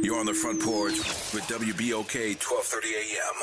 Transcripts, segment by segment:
You're on the front porch with WBOK 1230 AM.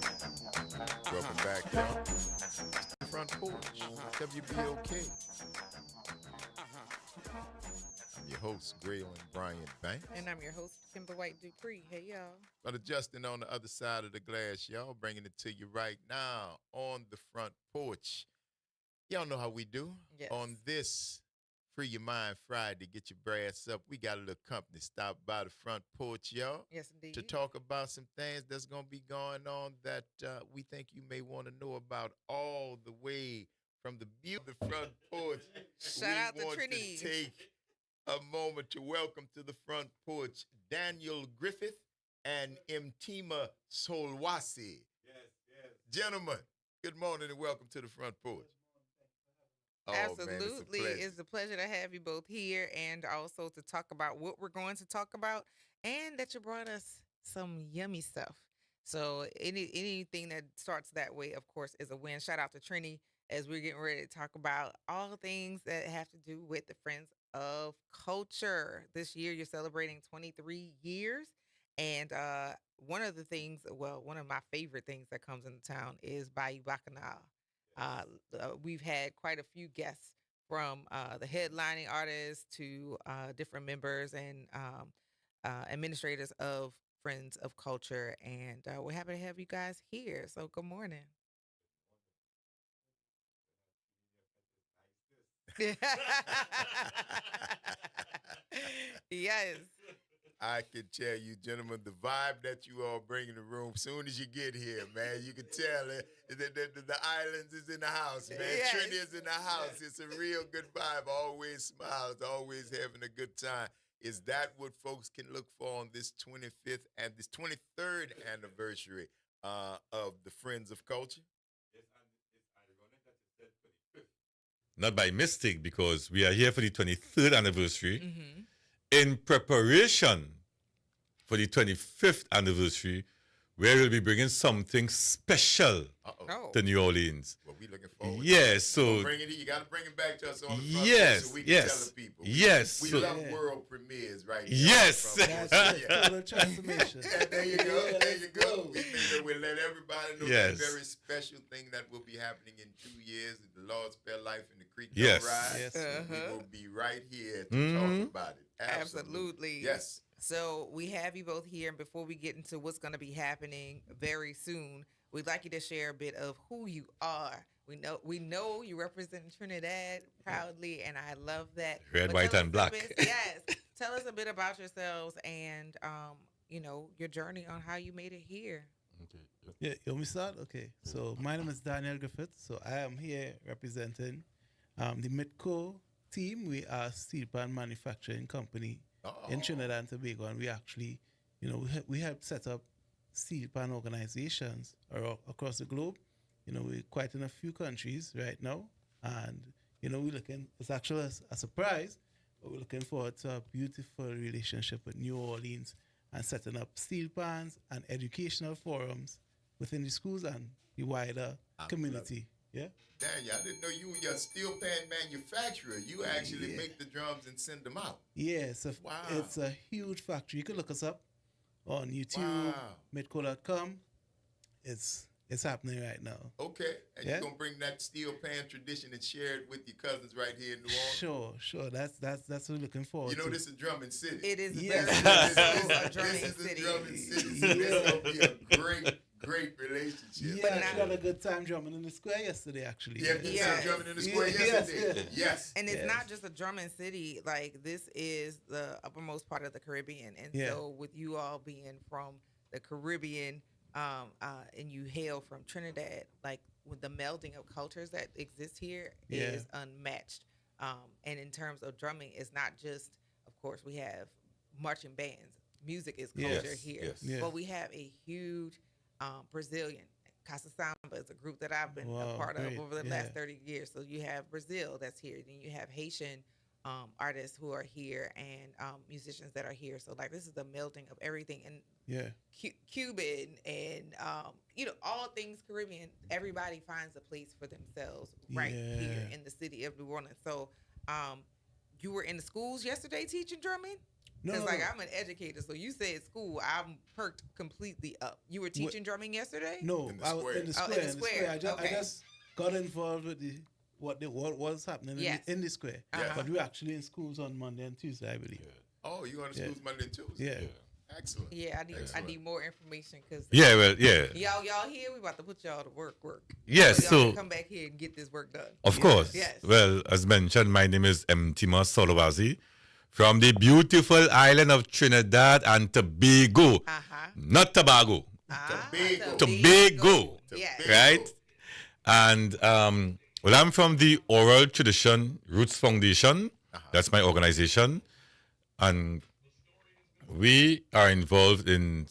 Welcome back, y'all. It's the Front Porch, WBOK. I'm your host, Graylin Bryant Banks. And I'm your host, Kimber White Dupree. Hey, y'all. But Justin on the other side of the glass, y'all, bringing it to you right now on the Front Porch. Y'all know how we do. Yes. On this Free Your Mind Friday, get your brass up. We got a little company stop by the Front Porch, y'all. Yes, indeed. To talk about some things that's going to be going on that we think you may want to know about, all the way from the view of the Front Porch. Shout out to We want Trini. to take a moment to welcome to the Front Porch Daniel Griffith and Mtima Solwasi. Yes. Gentlemen, good morning and welcome to the Front Porch. Oh, Absolutely. Man, It's a pleasure to have you both here and also to talk about what we're going to talk about and that you brought us some yummy stuff. So anything that starts that way, of course, is a win. Shout out to Trini as we're getting ready to talk about all things that have to do with the Friends of Culture. This year, you're celebrating 23 years. And one of my favorite things that comes into town is Bayou Bacchanal. We've had quite a few guests from the headlining artists to different members and administrators of Friends of Culture. And we're happy to have you guys here. So good morning. Yes. I can tell you, gentlemen, the vibe that you all bring in the room, soon as you get here, man, you can tell it. The islands is in the house, man. Yes. Trinity is in the house. It's a real good vibe. Always smiles, always having a good time. Is that what folks can look for on this 25th and this 23rd anniversary of the Friends of Culture? Yes, and it's ironic that you said 25th. Not by mistake, because we are here for the 23rd anniversary Mm-hmm. in preparation for the 25th anniversary, where we'll be bringing something special Oh. to New Orleans. Well, we looking forward. Yes, so Bring it in. You got to bring it back to us on the front yes, so we can yes, tell the people. yes. We So, love world premieres, right? Yes. Now from- That's it. Yeah. Total transformation. And there you go. There you go. We think that we'll let everybody know Yes. that very special thing that will be happening in 2 years. The Lord spare life in the creek. Yes. Ride. Yes. We Uh-huh. will be right here to Mhm. talk about it. Absolutely. Yes. So we have you both here, and before we get into what's going to be happening very soon, we'd like you to share a bit of who you are. We know you represent Trinidad proudly, and I love that. Red, But white, tell us and a black. bit- yes, tell us a bit about yourselves and your journey on how you made it here. Yeah, you want me to start? Okay. So my name is Daniel Griffith. So I am here representing the Midco team. We are a steel pan manufacturing company in Trinidad and Tobago, and we actually, we help set up steel pan organizations across the globe. We're quite in a few countries right now, and we're looking. It's actually a surprise, but we're looking forward to a beautiful relationship with New Orleans and setting up steel pans and educational forums within the schools and the wider community. Yeah. Daniel, I didn't know you were a steel pan manufacturer. You actually make the drums and send them out. Yeah, so Wow. it's a huge factory. You can look us up on YouTube, Wow. midco.com. It's It's happening right now. Okay, and Yeah. you're gonna bring that steel pan tradition and share it with your cousins right here in New Orleans. Sure. That's what we're looking forward You know, to. this is drumming city. It is Yes. very This much so a is drumming a city. drumming city. So this gonna be a great relationship. Yeah, But I now- had a good time drumming in the square yesterday, actually. Yeah, you Yes. drumming in the square Yes, yesterday. yes. Yes. And it's Yes. not just a drumming city. Like, this is the uppermost part of the Caribbean. And Yeah. so with you all being from the Caribbean, and you hail from Trinidad, like, with the melding of cultures that exist here Yeah. is unmatched. And in terms of drumming, it's not just, of course, we have marching bands. Music is culture Yes, here. yes. Yeah. But we have a huge Brazilian. Casa Samba is a group that I've been a Wow, part great. of over the Yeah. last 30 years. So you have Brazil that's here. Then you have Haitian artists who are here, and musicians that are here. So, like, this is the melding of everything. And Yeah. Cuban and all things Caribbean. Everybody finds a place for themselves right here Yeah. in the city of New Orleans. So you were in the schools yesterday teaching drumming? No, It's no, like, no. I'm an educator, so you said school, I'm perked completely up. You were teaching drumming yesterday? No, In the I was square. in the Oh, square. in the square. I Okay. just got involved with what was happening Yes. in the square. Uh-huh. But we're actually in schools on Monday and Tuesday, I believe. Oh, you going to Yeah. schools Monday and Tuesday? Yeah. Excellent. Yeah, I Excellent. need more information because Yeah, well, yeah. y'all here. We about to put y'all to work. Yes, y'all so- can come back here and get this work done. Of course. Yes. Well, as mentioned, my name is Mtima Solowazi from the beautiful island of Trinidad and Tobago. Not Tobago. Tobago. Tobago. Yes. Tobago. Right? And well, I'm from the Oral Tradition Roots Foundation. That's my organization. And we are involved in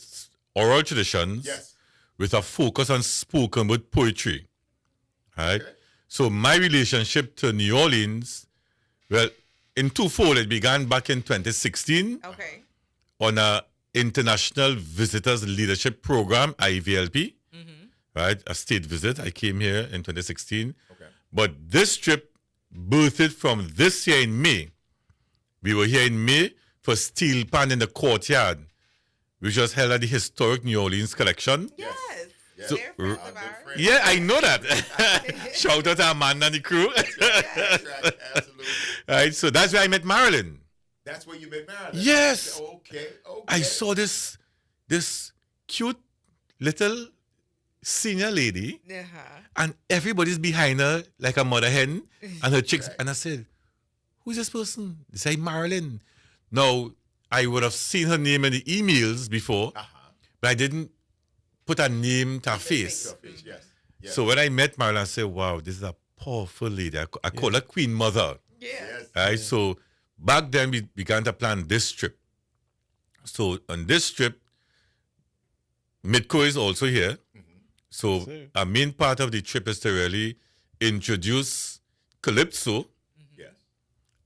oral traditions Yes. with a focus on spoken word poetry. Right? Okay. So my relationship to New Orleans, well, in twofold, it began back in 2016 Okay. on a International Visitors Leadership Program, IVLP, right? A state visit. I came here in 2016. Okay. But this trip birthed from this year in May. We were here in May for Steel Pan in the Courtyard, which was held at the historic New Orleans collection. Yes. Yes. So- They're friends Our of good ours. friend. Yeah, I know that. Shout out to Amanda and the crew. That's right. Absolutely. Right, so that's where I met Marilyn. That's where you met Marilyn. Yes. Okay. I saw this cute little senior lady, Uh-huh. and everybody's behind her like a mother hen, and her chicks. And I said, "Who's this person?" They say Marilyn. Now, I would have seen her name in the emails before, but I didn't put a name to her face. Selfish, yes. Yes. So when I met Marilyn, I said, "Wow, this is a powerful lady." I call her Queen Mother. Yes. Yes. Right? So back then we began to plan this trip. So on this trip, Midco is also here. So Sir. a main part of the trip is to really introduce Calypso Yes.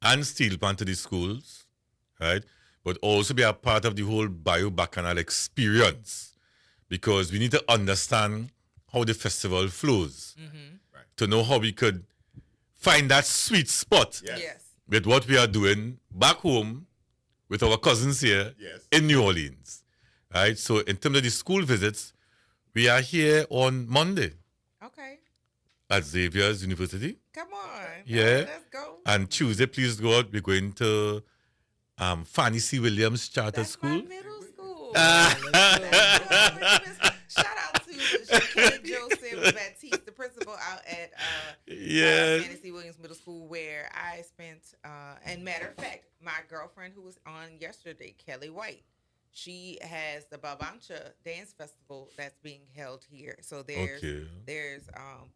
and Steel Pan to the schools, right? But also be a part of the whole bio-bacchanal experience, because we need to understand how the festival flows, Right. to know how we could find that sweet spot Yes. Yes. with what we are doing back home with our cousins here Yes. in New Orleans, right? So in terms of the school visits, we are here on Monday Okay. at Xavier's University, Come on. Yeah. Let's go. and Tuesday, please God, we're going to Fanny C. Williams Charter That's School. my middle school. Shout out to Shakay Joseph Baptiste, the principal out at Yes. Fantasy Williams Middle School, where I spent, and matter of fact, my girlfriend who was on yesterday, Kelly White, she has the Babancha Dance Festival that's being held here. So there's Okay. there's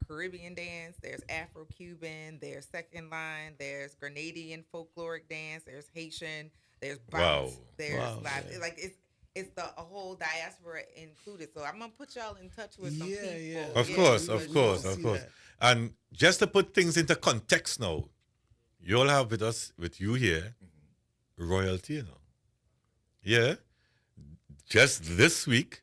Caribbean dance, there's Afro-Cuban, there's second line, there's Grenadian folkloric dance, there's Haitian, there's bounce, Wow. there's Wow. live. Like it's a whole diaspora included. So I'm gonna put y'all in touch with some Yeah, people. yeah. Of Yeah, course, because of course, see of course. that. And just to put things into context now, you all have with you here, royalty, you know. Yeah. Just this week,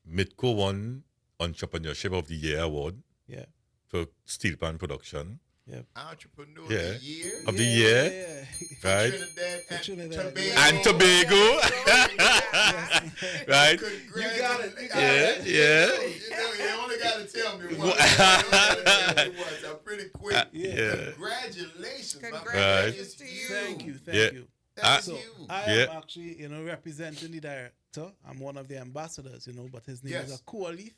Midco won Entrepreneurship of the Year award Yeah. for Steel Pan production. Yep. Entrepreneur Yeah. of the Year. Of the year, Yeah. right? Trinidad and Trinidad. Tobago. And Tobago. Right? Congratulations. You got it. You got Yeah, yeah. You only got to tell me once. You only gotta tell me once. I'm pretty quick. Yeah. Congratulations. my man. Congratulations That to is you. Thank you. Yeah. Thank you. That is So huge. I Yeah. am actually, representing the director. I'm one of the ambassadors, but his name Yes. is Akua Leaf.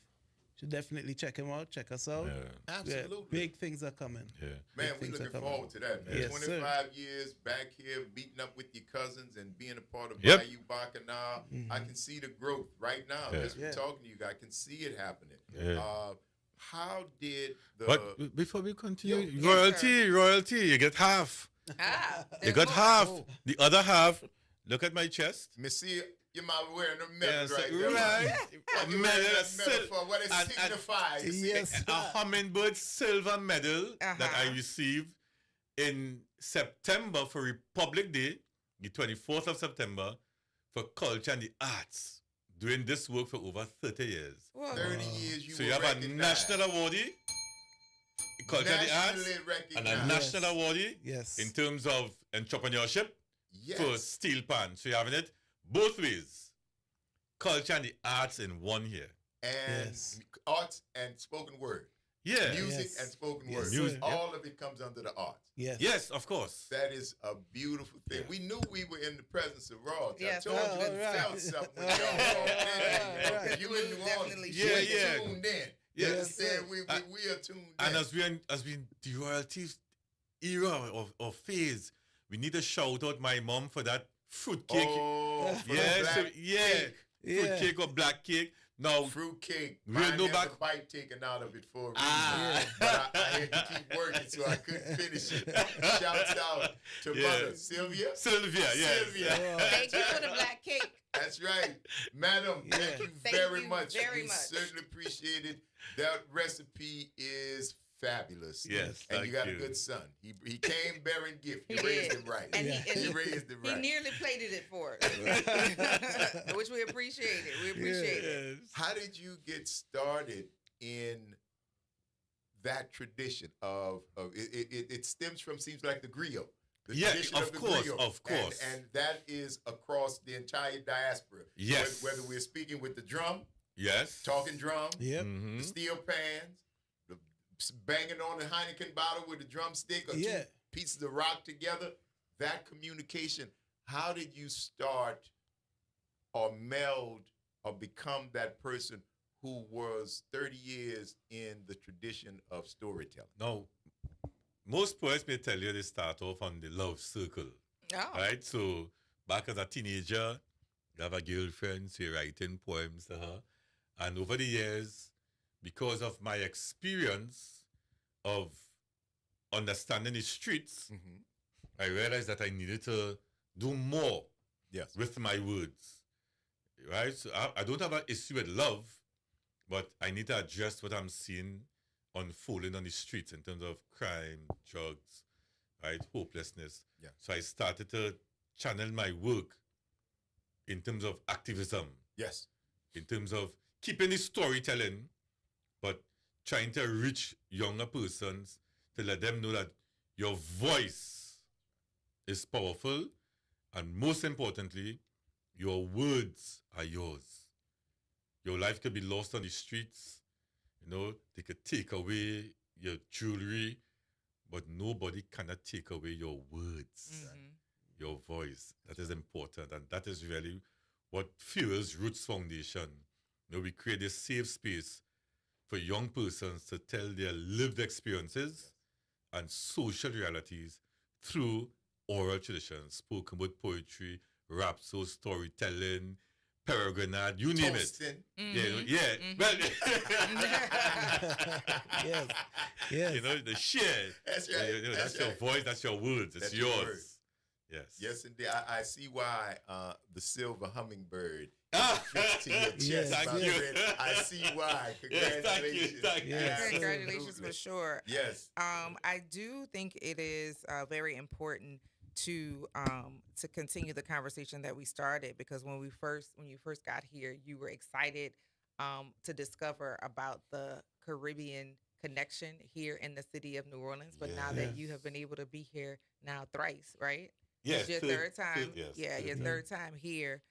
Should definitely check him out. Check us out. Yeah. Absolutely. Big things are coming. Yeah. Man, Big we things are looking coming. forward to that, man. Yes, 25 years back here, meeting up with your cousins and being a part of Yep. Bayou Bacchanal. I can see the growth right now. Yeah. As we're Yeah. talking to you, I can see it happening. Yeah. How did the... But before we continue, Yo, yes, royalty, you get half. Ah, You there's got more. half. Oh. The other half, look at my chest. Missy, you might be wearing a medal Yes, right there. right. What A you medal, wearing that sil- medal for? What it and- signifies? Yes. a hummingbird silver medal that I Uh-huh. received in September for Republic Day, the 24th of September, for culture and the arts, doing this work for over 30 years. Whoa. 30 years you So were you have a recognized. national awardee, culture and the arts, Nationally and a recognized. national awardee Yes. in terms of entrepreneurship Yes. for steel pan. So you're having it both ways. Culture and the arts in one here. And Yes. arts and spoken word. Yeah. Music Yes. and spoken Yes, word. Music, sir. All of it comes under the arts. Yes. Yes, of course. That is a beautiful thing. Yeah. We knew we were in the presence of royalty. Yes, I told oh, you it right. felt something Oh, when y'all right. walked in. Right. You in New Orleans, Definitely you Yeah, yeah. tuned in. Yeah. You Yes, understand? sir. We are tuned in. And as we in the royalty era or phase, we need to shout out my mom for that fruitcake. Oh, for the yeah, black yeah, cake. Yeah. fruitcake or black cake. Now, Fruit cake. We'll Mine know has back- a bite taken out of it for a reason. Ah. But I had to keep working, so I couldn't finish it. Shouts out to Yeah. Mother Sylvia. Sylvia, yes. Sylvia. Thank you for the black cake. That's right. Madam, Yeah. thank you Thank very you much. very We much. certainly appreciate it. That recipe is fabulous. Yes, And thank you got you. a good son. He came bearing gift. He You raised did. him right. And Yeah. he, You and raised him he right. nearly plated it for us, which we appreciate it. We appreciate it. Yes. How did you get started in that tradition of it stems from, seems like, the griot. The Yeah, tradition of the course, griot. of course. And that is across the entire diaspora. Yes. Whether we're speaking with the drum, Yes. talking drum, Yep. Mhm. the steel pans, the banging on the Heineken bottle with a drumstick or Yeah. two pieces of rock together, that communication. How did you start or meld or become that person who was 30 years in the tradition of storytelling? Now, most poets may tell you they start off on the love circle, Oh, right? So, back as a teenager, you have a girlfriend, so you're writing poems to her. And over the years, because of my experience of understanding the streets, Mm-hmm. I realized that I needed to do more Yes. with my words, right? So I don't have an issue with love, but I need to address what I'm seeing unfolding on the streets in terms of crime, drugs, right, hopelessness. Yeah. So I started to channel my work in terms of activism, Yes. in terms of keeping the storytelling, but trying to reach younger persons to let them know that your voice is powerful, and most importantly, your words are yours. Your life could be lost on the streets. They could take away your jewelry, but nobody cannot take away your words, mhm. your voice. That is important, and that is really what fuels Roots Foundation. We create a safe space for young persons to tell their lived experiences and social realities through oral traditions, spoken word poetry, rap, so storytelling, peregrinade, you name it. Toasting. Mhm. Yeah. Mhm. Well, Yes. Yes. the share. That's right. That's your right. voice, that's your words, it's That's your yours. words. Yes. Yes, indeed. I see why the silver hummingbird Ah, fits to your chest. Yes, my thank you. friend. I see why. Yes, thank you, Congratulations. thank you. Yes. Congratulations Absolutely. for sure. Yes. I do think it is very important to continue the conversation that we started, because when you first got here, you were excited to discover about the Caribbean connection here in the city of New Orleans. But now Yes. that you have been able to be here now thrice, right? Yes, It's your third time. yes, Yeah, third your time. third time here.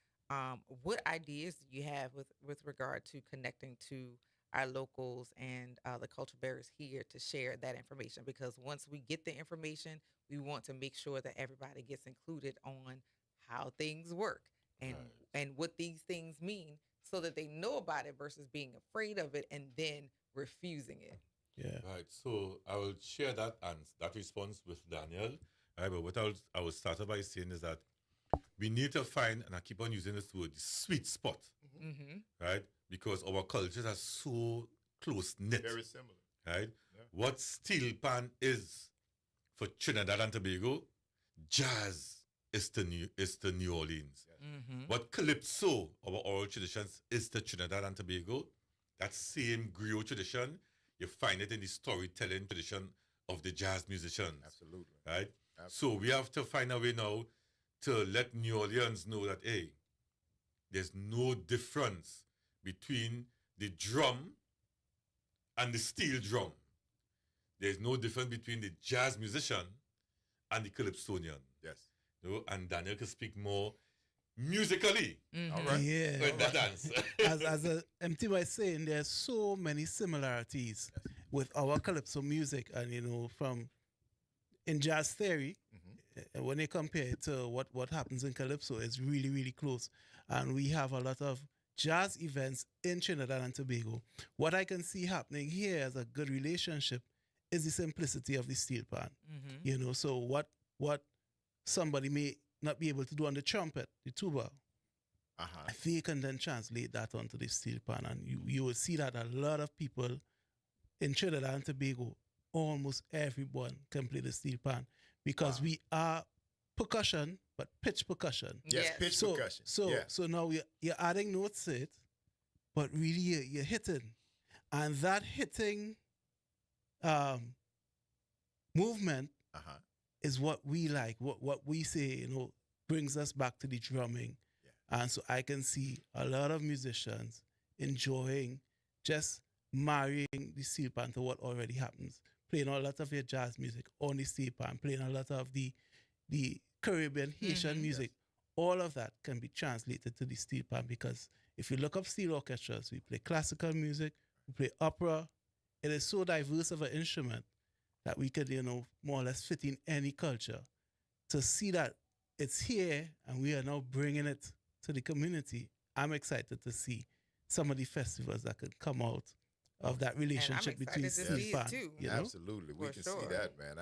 What ideas do you have with regard to connecting to our locals and the culture bearers here to share that information? Because once we get the information, we want to make sure that everybody gets included on how things work and Right. and what these things mean, so that they know about it versus being afraid of it and then refusing it. Yeah. Right. So I will share that and that response with Daniel. Right. But what I will start off by saying is that we need to find, and I keep on using this word, the sweet spot, Mm-hmm. right? Because our cultures are so close knit, Very similar. right? Yeah. What steel pan is for Trinidad and Tobago, jazz is to New Orleans. Mm-hmm. What calypso, our oral traditions, is to Trinidad and Tobago. That same griot tradition, you find it in the storytelling tradition of the jazz musicians, Absolutely. right? Absolutely. So we have to find a way now to let New Orleans know that, hey, there's no difference between the drum and the steel drum. There's no difference between the jazz musician and the calypsonian. Yes. You know, and Daniel can speak more musically Mm-hmm. All right. Yeah. with the dance. As MT was saying, there's so many similarities with our calypso music, and from in jazz theory, when they compare it to what happens in calypso, it's really, really close. And we have a lot of jazz events in Trinidad and Tobago. What I can see happening here as a good relationship is the simplicity of the steel pan. Mm-hmm. So what somebody may not be able to do on the trumpet, the tuba, Uh-huh. they can then translate that onto the steel pan. And you will see that a lot of people in Trinidad and Tobago, almost everyone can play the steel pan, because Wow. we are percussion, but pitch percussion. Yes, pitch So, percussion. so, yeah. so now you're adding notes to it, but really you're hitting. And that hitting movement Uh-huh. is what we like, what we say, brings us back to the drumming. Yeah. And so I can see a lot of musicians enjoying just marrying the steel pan to what already happens, playing a lot of your jazz music on the steel pan, playing a lot of the Caribbean, Haitian Mhm. music. All of that can be translated to the steel pan, because if you look up steel orchestras, we play classical music, we play opera. It is so diverse of an instrument that we could, more or less fit in any culture. To see that it's here and we are now bringing it to the community, I'm excited to see some of the festivals that could come out of that relationship between excited to steel see it pan. too. Absolutely. We For can sure. see that, man.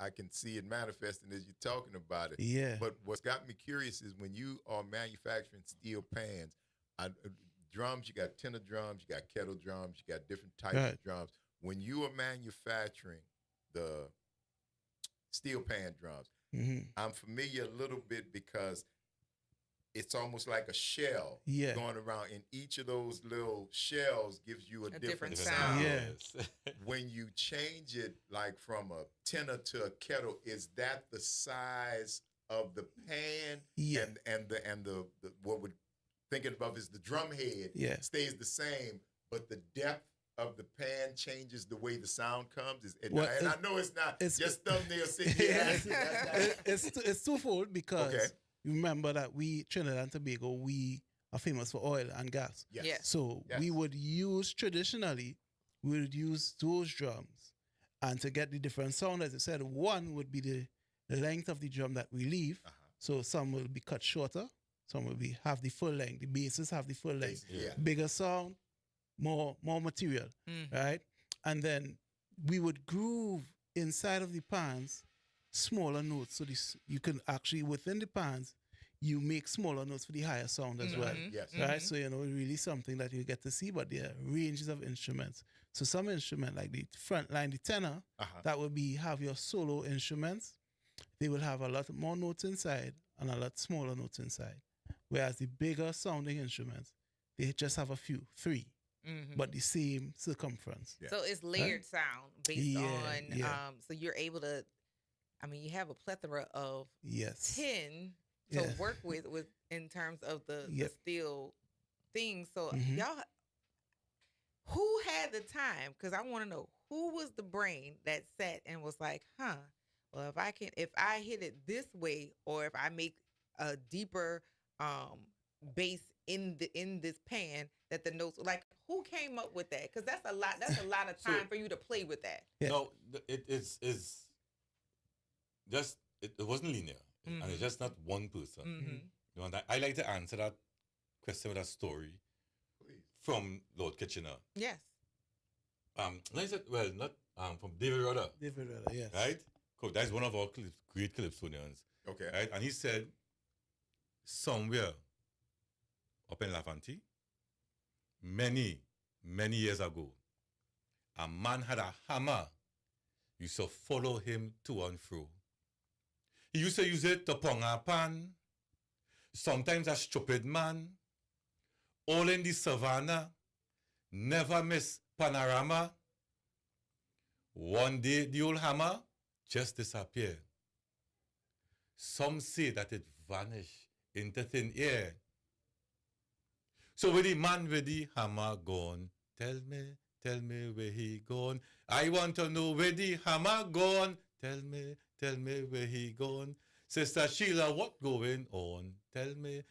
I can see it manifesting as you're talking about it. Yeah. But what's got me curious is when you are manufacturing steel pans, drums, you got tenor drums, you got kettle drums, you got different types Right. of drums. When you are manufacturing the steel pan drums, hmm I'm familiar a little bit because it's almost like a shell Yeah. going around, and each of those little shells gives you a different different sound. Yeah. When you change it, like from a tenor to a kettle, is that the size of the pan? Yeah. And the what we're thinking of is the drum head Yeah. stays the same, but the depth of the pan changes the way the sound comes. Well, And I know it's not it's- just thumbnail sitting here asking that. It's twofold, because Okay. you remember that Trinidad and Tobago, we are famous for oil and gas. Yes. Yes. So we Yes. would use those drums. And to get the different sound, as I said, one would be the length of the drum that we leave. Uh-huh. So some will be cut shorter, some will have the full length. The basses have the full length. Yeah. Bigger sound, more material, Mhm. right? And then we would groove inside of the pans smaller notes. So you can actually, within the pans, you make smaller notes for the higher sound as well. Mhm. Yes. Right? So, really something that you get to see, but there are ranges of instruments. So some instrument like the front line, the tenor, Uh-huh. that will have your solo instruments. They will have a lot more notes inside and a lot smaller notes inside. Whereas the bigger sounding instruments, they just have three, Mhm. but the same circumference. Yeah. So it's layered sound based Yeah, on yeah. so you're able to, you have a plethora of Yes. 10 to Yeah. work with in terms of the Yep. steel things. So Mhm. y'all, who had the time? Because I want to know who was the brain that sat and was like, well, if I hit it this way, or if I make a deeper bass in this pan, that the notes, like, who came up with that? Because that's a lot. That's a lot of So- time for you to play with that. Yeah. No, it is just it wasn't linear, and it's just not one person. Mm-hmm. You know, and I like to answer that question with a story Please. from Lord Kitchener. Yes. Like I said, well, not from David Rudder, David Rudder, yes. right? That's one of our great Calypsonians, Okay. right? And he said, somewhere up in Lafanti, many years ago, a man had a hammer. Used to follow him to and fro. He used to use it to pong a pan. Sometimes a stupid man. All in the savannah. Never miss panorama. One day the old hammer just disappeared. Some say that it vanished into thin air. So with the man with the hammer gone, tell me where he gone. I want to know where the hammer gone. Tell me where he gone. Sister Sheila, what going on? Tell me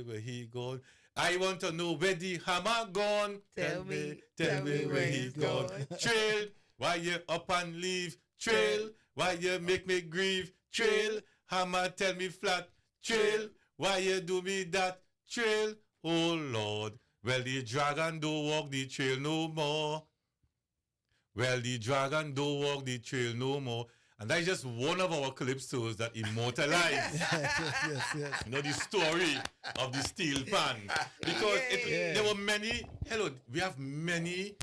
where he gone. I want to know where the hammer gone. Tell me where he gone. Trail, why you up and leave? Trail, why you make me grieve? Trail, hammer tell me flat. Trail, why you do me that? Trail, oh Lord. Well, the dragon don't walk the trail no more. Well, the dragon don't walk the trail no more. And that's just one of our calypsos that immortalized, yes. you know, the story of the steel pan. Because Yay. there were many, we have many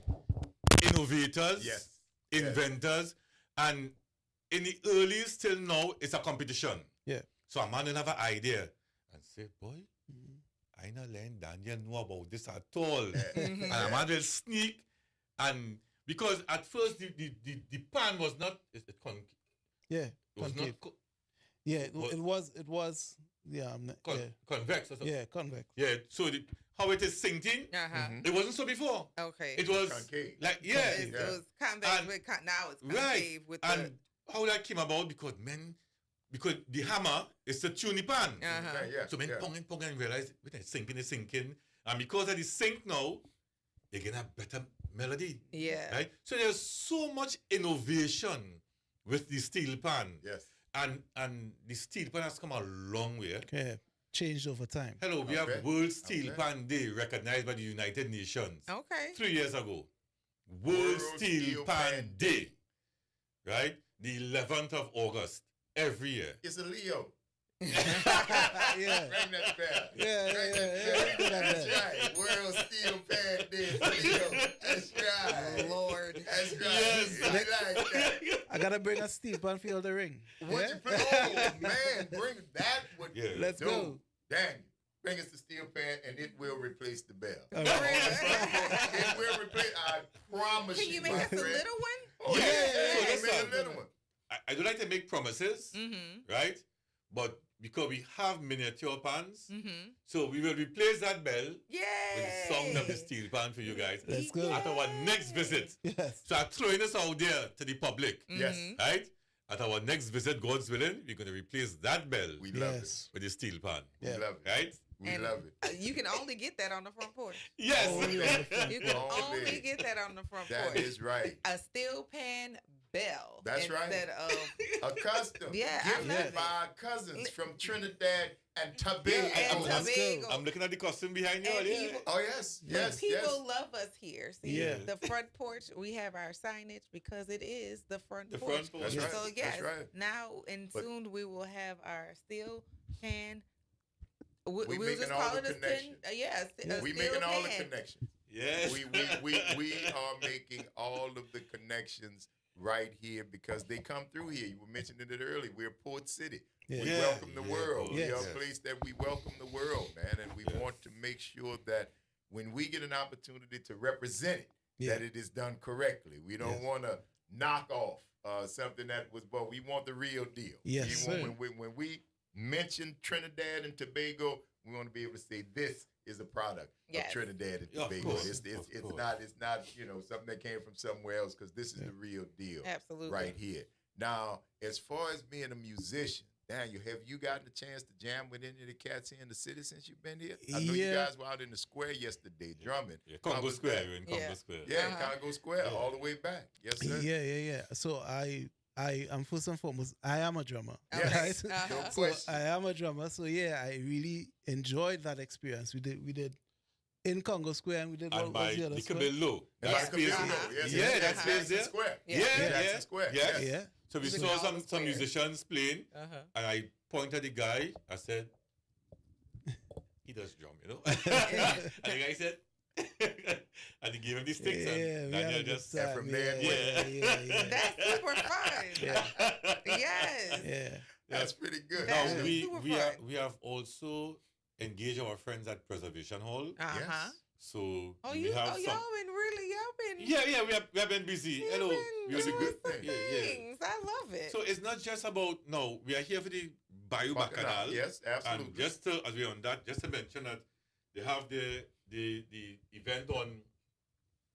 innovators, Yes. inventors, and in the earliest till now, it's a competition. Yeah. So a man will have an idea and say, boy, I not letting Daniel know about this at all. And a man will sneak, and because at first the pan was not Yeah. it was Concave. not Yeah, What- it was yeah, convex or something. yeah, convex. Yeah, so how it is sinking, Uh-huh. it wasn't so before. Okay. It was Concave. like It was convex And- with now it's right. concave with And how that came about because the hammer is to tune the pan. the uh-huh. Yeah. So men yeah. pong and realize it's sinking. And because of the sink now, you get a better melody. Yeah. Right? So there's so much innovation with the steel pan. Yes. And the steel pan has come a long way. Yeah. Changed over time. Hello, we have Okay. World Steel Okay. Pan Day recognized by the United Nations Okay. 3 years ago. World World Steel Steel Pan Pan Day. Right? The 11th of August every year. It's a Leo. Yeah. Ring that bell. Yeah, Ring yeah, that yeah, bell. ring that That's bell. right. World Steel Pan Day. Leo. That's right. Lord. That's right. Yes. I like that. I gotta bring a steel pan for the ring. What Yeah? you put? Oh man, bring that. Would Yeah. Let's do. go. Daniel, bring us the steel pan, and it will replace the bell. All On right. the front porch, it will replace. I promise Can you. you make my us a friend. little one? Oh yeah, So make listen. a little one. I don't like to make promises, Mm-hmm. right? But because we have miniature pans, Mm-hmm. so we will replace that bell Yay. with the sound of the steel pan for you guys Let's go. at our next visit. Yes. So I'm throwing this out there to the public, Yes, Mhm. right? At our next visit, God's willing, we're going to replace that bell we love Yes. with the steel pan, it. Yeah. We love it. right? We And love it. You can only get that on the front porch. Yes. Only on the front. You can Only. only get that on the front That porch. is right. A steel pan bell. That's right. Instead of A custom. Yeah, I given love it. by our cousins from Trinidad and Tobago. and Let's go. Tobago. I'm looking at the costume behind you. And Yeah. people- Oh yes, yes, People yes. love us here. See, Yeah. the front porch, we have our signage because it is the front The porch. front porch. That's right. So That's yes, right. now and But- soon we will have our steel pan. We'll making just all call the it a tin. connections. Yes, a We steel making all the pan. connections. Yes. We are making all of the connections right here because they come through here. You were mentioning it earlier. We're Port City. Yeah. We Yeah. welcome the Yeah. world. We Yes. are a place that we welcome the world, man, and we Yes. want to make sure that when we get an opportunity to represent it, Yeah. that it is done correctly. We don't Yes. want to knock off something that was, but we want the real deal. Yes, We sir. want, when we mention Trinidad and Tobago, We want to be able to say this is a product Yes. of Trinidad and Yeah, of Tobago. course, It's of not something that came from somewhere else, because this is the real deal Absolutely. right here. Now, as far as being a musician, Daniel, have you gotten a chance to jam with any of the cats here in the city since you've been here? I know you Yeah. guys were out in the square yesterday drumming. Yeah, How Congo was Square. that? We're in Congo Yeah. Square. Yeah, Uh-huh. Congo Square, Yeah. all the way back. Yes, sir. Yeah. So I am first and foremost, I am a drummer. Yes. Right? Uh-huh. No So question. I am a drummer. So yeah, I really enjoyed that experience. We did in Congo Square, and we did And what by was the other the square? Cabello. And Yeah. like Cabello, Uh-huh. yes, Yeah, yes, that's yes, based Jackson there. Square. Yeah. Yeah, Jackson yeah. Square. Yes. Yeah. So we It's saw in all some the squares. musicians playing, Uh-huh. and I pointed at the guy. I said, he does drum, you know? And the guy said, and he gave him the sticks, Yeah, and we had Daniel a good just... time. from yeah, there, yeah. That's super fun. Yeah. Yes. Yeah. That's pretty good. Now, That is we, super we, fun. we have also engaged our friends at Preservation Hall. Uh-huh. Yes. So Oh, we have some... y'all been Yeah, we have been busy. you've Hello. been We have That's a doing good some thing. Yeah. things. I love it. So it's not just about, no, we are here for the Bayou Bacchanal, Bacchanal. yes, absolutely. And just to, as we're on that, just to mention that they have the event on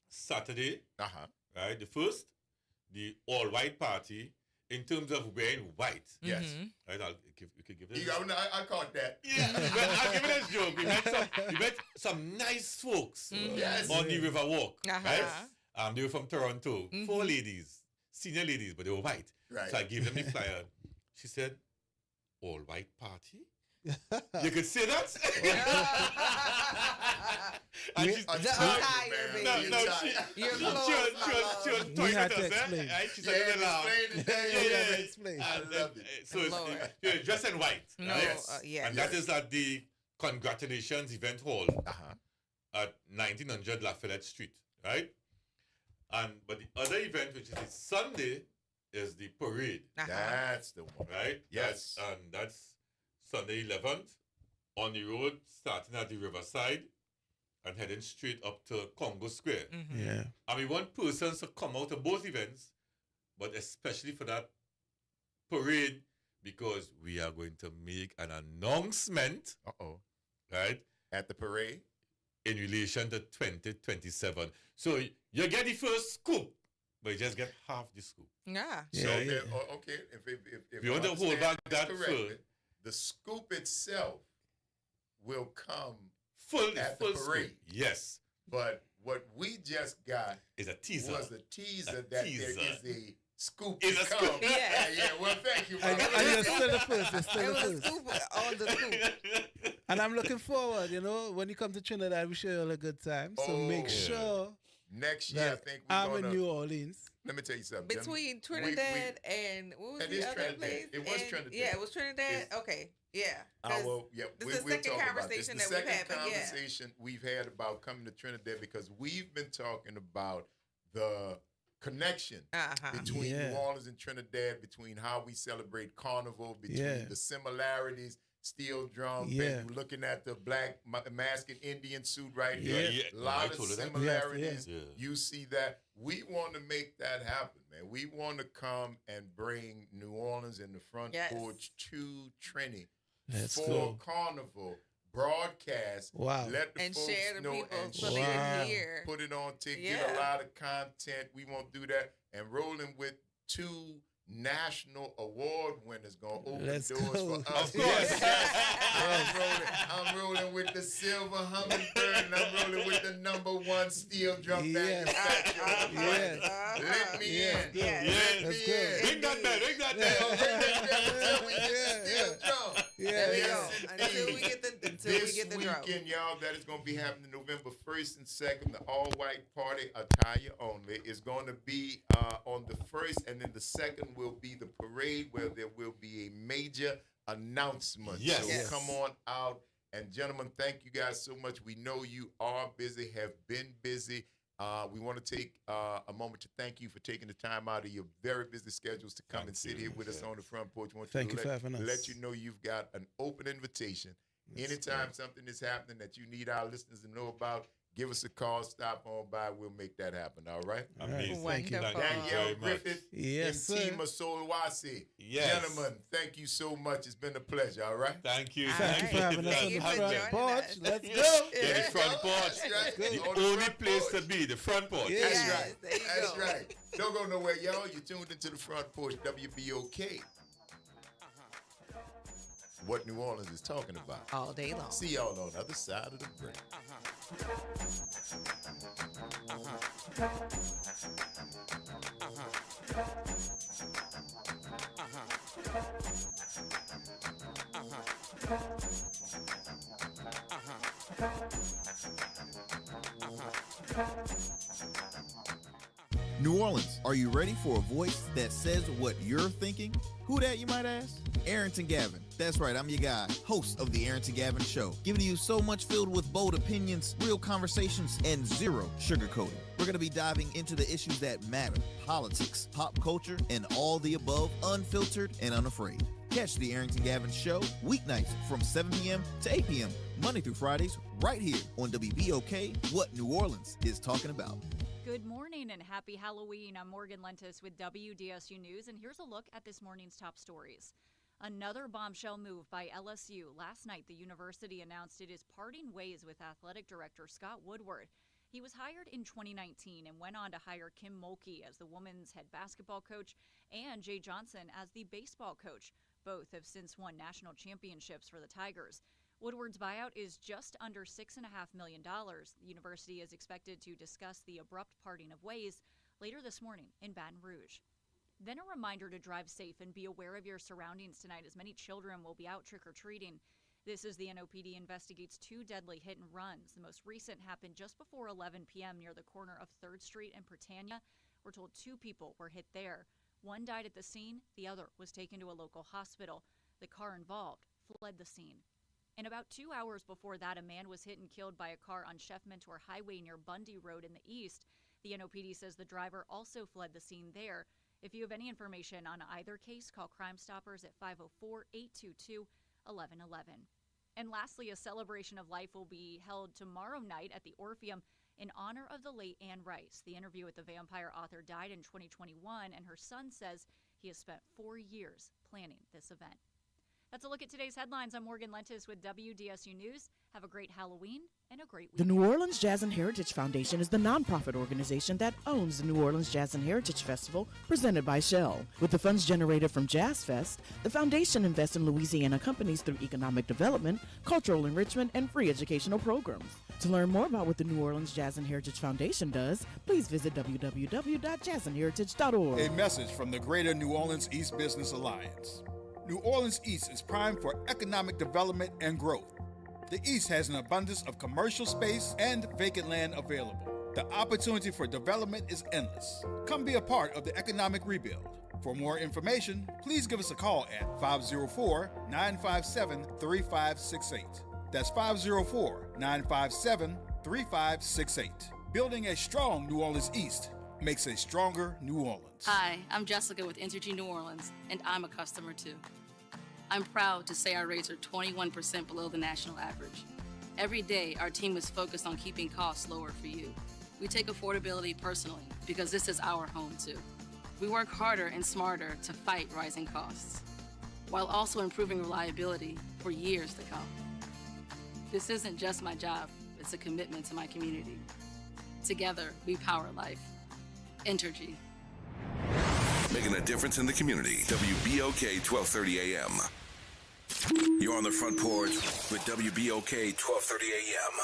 Saturday, Uh-huh. right? The first, the all-white party, in terms of wearing white. Yes. Mhm. Right? You could give it I caught that. Yeah, well, I'll give it as a joke. We met some nice folks Mhm. Yes. on the River Walk, Uh-huh. right? They were from Toronto, Mhm. 4 ladies, senior ladies, but they were white. Right. So I gave them the flyer. She said, all white party? You could say that? And she's, The Attire, attire, man. baby. no, The attire. Your she clothes, was We toying had with to us, eh? explain. Right? She Yeah, said, "Little laugh." explain it, Daniel. Yeah, yeah. explain. I love it. So it's, Lord. you're dressed in white. No, right? Yes. yes. And that is at the Congratulations Event Hall Uh-huh. at 1900 Lafayette Street, right? But the other event, which is the Sunday, is the parade, Uh-huh. That's the one. right? Yes. That's Sunday 11th on the road, starting at the Riverside and heading straight up to Congo Square. Mhm. Yeah. And we want persons to come out to both events, but especially for that parade, because we are going to make an announcement, Uh-oh. right, At the parade? in relation to 2027. So you get the first scoop, but you just get half the scoop. Yeah. Yeah, So, yeah. okay. If You want to hold back that correctly, full, the scoop itself will come, full, at the full scoop. parade. Yes, but what we just got it's a teaser. was a teaser A that teaser. there is a scoop Is to a come. scoop. Yeah. Yeah, well, thank you, I brother. just still the first. It's still It the was a first. scoop on the scoop. And I'm looking forward, when you come to Trinidad, we show you all a good time. So Oh. make Yeah. sure Next year, I that think we're I'm going in to... New Orleans. Let me tell you something. gentlemen. Between Trinidad and what was It the is other Trinidad. place? It was And- Trinidad. Yeah, it was Trinidad. It's- Okay. Yeah. 'Cause Yeah, this we, is the we'll second talk about this. conversation The that we've second had, but yeah. conversation we've had about coming to Trinidad, because we've been talking about the connection Uh-huh. between Yeah. New Orleans and Trinidad, between how we celebrate Carnival, between Yeah. the similarities, steel drum, Yeah. we're looking at the black masked Indian suit right Yeah. here. Yeah. A lot I of told her that. similarities. Yeah. You see that. We want to make that happen, man. We want to come and bring New Orleans and the Front Yes. Porch to Trinity Let's for go. Carnival broadcast. Wow. Let the And folks share the know people and so they Wow. can hear. put it on TikTok. Get Yeah. a lot of content. We won't do that. And rolling with 2 national award winners gonna open Let's doors go. for us. Of course. Yes. I'm rolling with the silver hummingbird, and I'm rolling with the #1 steel drum Yes. manufacturer. Yes. Let me Yes. in. Yes. Let Let's me go. in. Bring that back, bring that Yeah, back. bring that back until we get the Yeah, steel yeah. drum. Yeah, There we yeah. go. Until we get the drum. Weekend, y'all, that is going to be happening November 1st and 2nd. The all-white party, attire only, is going to be on the 1st, and then the 2nd will be the parade, where there will be a major announcement. Yes. So Yes. come on out. And gentlemen, thank you guys so much. We know you are busy, have been busy. We want to take a moment to thank you for taking the time out of your very busy schedules to come Thank and sit you. here with us Yeah. on the Front Porch. We want Thank to you for having us. let you know you've got an open invitation. That's Anytime something is happening that you need our listeners to know about, give us a call, stop on by. We'll make that happen, all right? Amazing. Thank you. Wonderful. Thank you Danielle very much. Griffith Yes, and sir. Tima Solwasi. Yes. Gentlemen, thank you so much. It's been a pleasure, all right? Thank you. All Thank you for having us Thank on you the for front joining porch. us. Let's go. Yeah, the front porch. That's right. The On only front place porch. to be, the front porch. Yeah. That's Yes, right. there you That's go. right. Don't go nowhere, y'all. You're tuned into the Front Porch, WBOK. What New Orleans is talking about. All day long. See y'all on the other side of the break. New Orleans, are you ready for a voice that says what you're thinking? Who that, you might ask? Arrington Gavin. That's right, I'm your guy, host of the Arrington Gavin Show, giving you so much filled with bold opinions, real conversations, and zero sugarcoating. We're going to be diving into the issues that matter, politics, pop culture, and all the above, unfiltered and unafraid. Catch the Arrington Gavin Show weeknights from 7 p.m. to 8 p.m., Monday through Fridays, right here on WBOK, What New Orleans is talking about. Good morning and happy Halloween. I'm Morgan Lentis with WDSU News, and here's a look at this morning's top stories. Another bombshell move by LSU. Last night, the university announced it is parting ways with athletic director Scott Woodward. He was hired in 2019 and went on to hire Kim Mulkey as the women's head basketball coach and Jay Johnson as the baseball coach. Both have since won national championships for the Tigers. Woodward's buyout is just under $6.5 million. The university is expected to discuss the abrupt parting of ways later this morning in Baton Rouge. Then a reminder to drive safe and be aware of your surroundings tonight, as many children will be out trick-or-treating. This as the NOPD investigates 2 deadly hit and runs. The most recent happened just before 11 p.m. near the corner of 3rd Street and Britannia. We're told 2 people were hit there. One died at the scene. The other was taken to a local hospital. The car involved fled the scene. And about 2 hours before that, a man was hit and killed by a car on Chef Mentor Highway near Bundy Road in the east. The NOPD says the driver also fled the scene there. If you have any information on either case, call Crime Stoppers at 504-822-1111. And lastly, a celebration of life will be held tomorrow night at the Orpheum in honor of the late Anne Rice. The interview with the vampire author died in 2021, and her son says he has spent 4 years planning this event. That's a look at today's headlines. I'm Morgan Lentis with WDSU News. Have a great Halloween and a great week. The New Orleans Jazz and Heritage Foundation is the nonprofit organization that owns the New Orleans Jazz and Heritage Festival presented by Shell. With the funds generated from Jazz Fest, the foundation invests in Louisiana companies through economic development, cultural enrichment, and free educational programs. To learn more about what the New Orleans Jazz and Heritage Foundation does, please visit www.jazzandheritage.org. A message from the Greater New Orleans East Business Alliance. New Orleans East is primed for economic development and growth. The East has an abundance of commercial space and vacant land available. The opportunity for development is endless. Come be a part of the economic rebuild. For more information, please give us a call at 504-957-3568. That's 504-957-3568. Building a strong New Orleans East makes a stronger New Orleans. Hi, I'm Jessica with Entergy New Orleans, and I'm a customer too. I'm proud to say our rates are 21% below the national average. Every day, our team is focused on keeping costs lower for you. We take affordability personally because this is our home too. We work harder and smarter to fight rising costs, while also improving reliability for years to come. This isn't just my job, it's a commitment to my community. Together, we power life. Entergy. Making a difference in the community. WBOK 1230 AM. You're on the front porch with WBOK 1230 AM.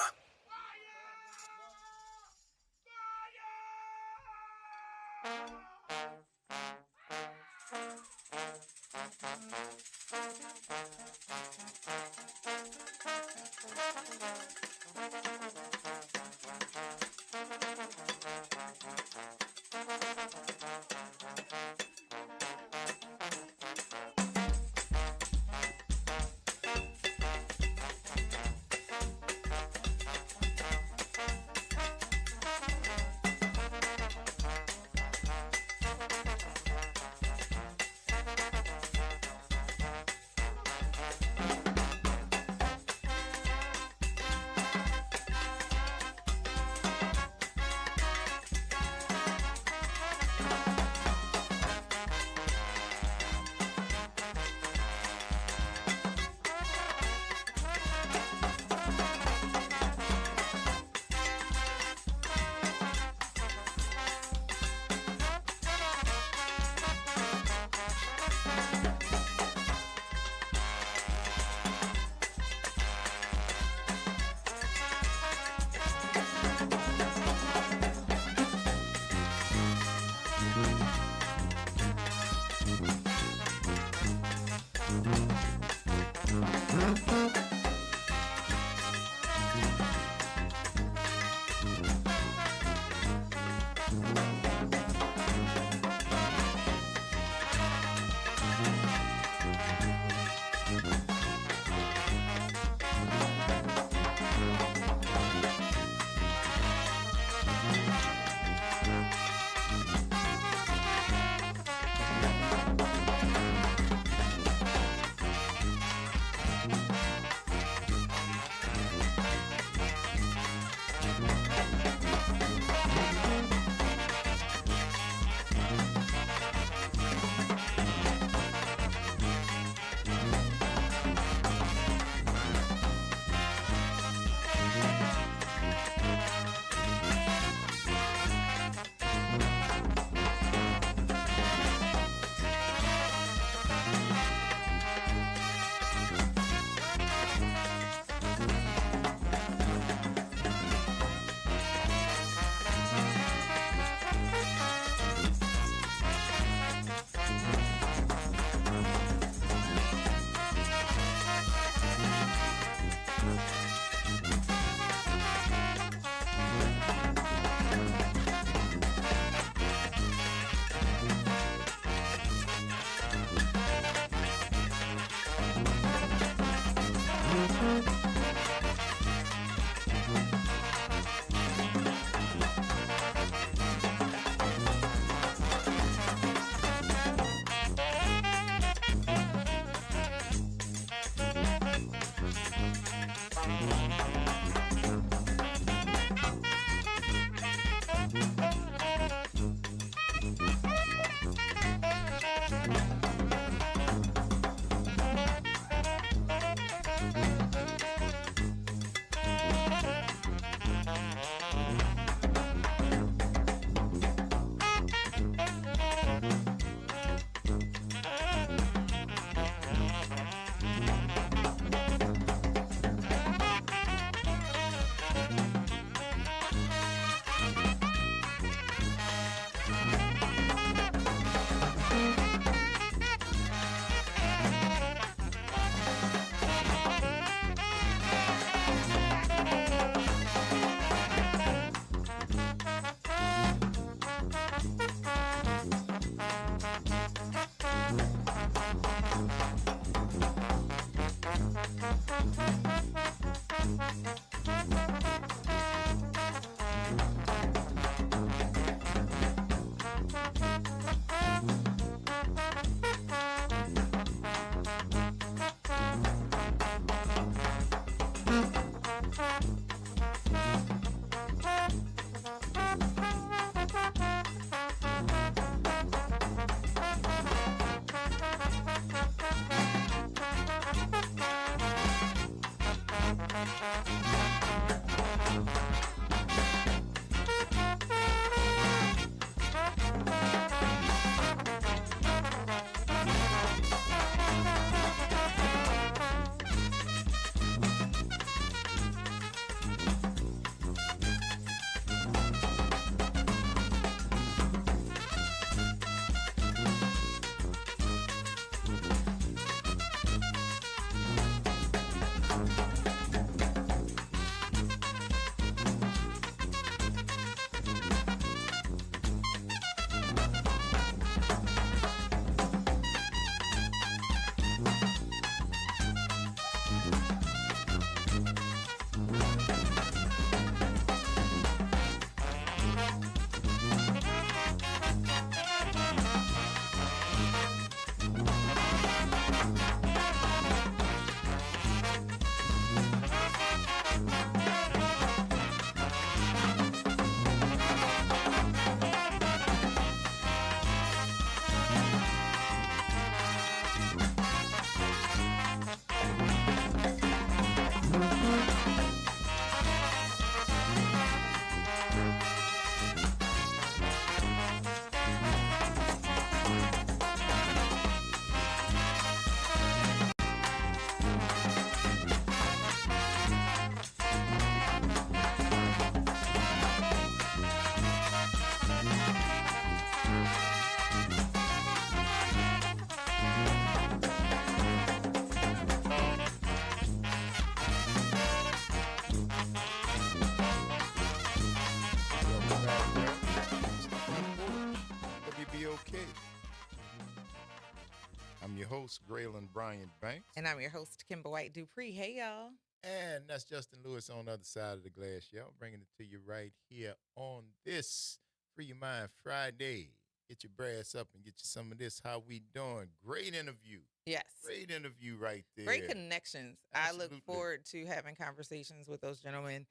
I'm your host, Graylin Bryant Banks. And I'm your host, Kimber White Dupree. Hey, y'all. And that's Justin Lewis on the other side of the glass, y'all. Bringing it to you right here on this Free Your Mind Friday. Get your brass up and get you some of this. How we doing? Great interview. Yes. Great interview right there. Great connections. Absolutely. I look forward to having conversations with those gentlemen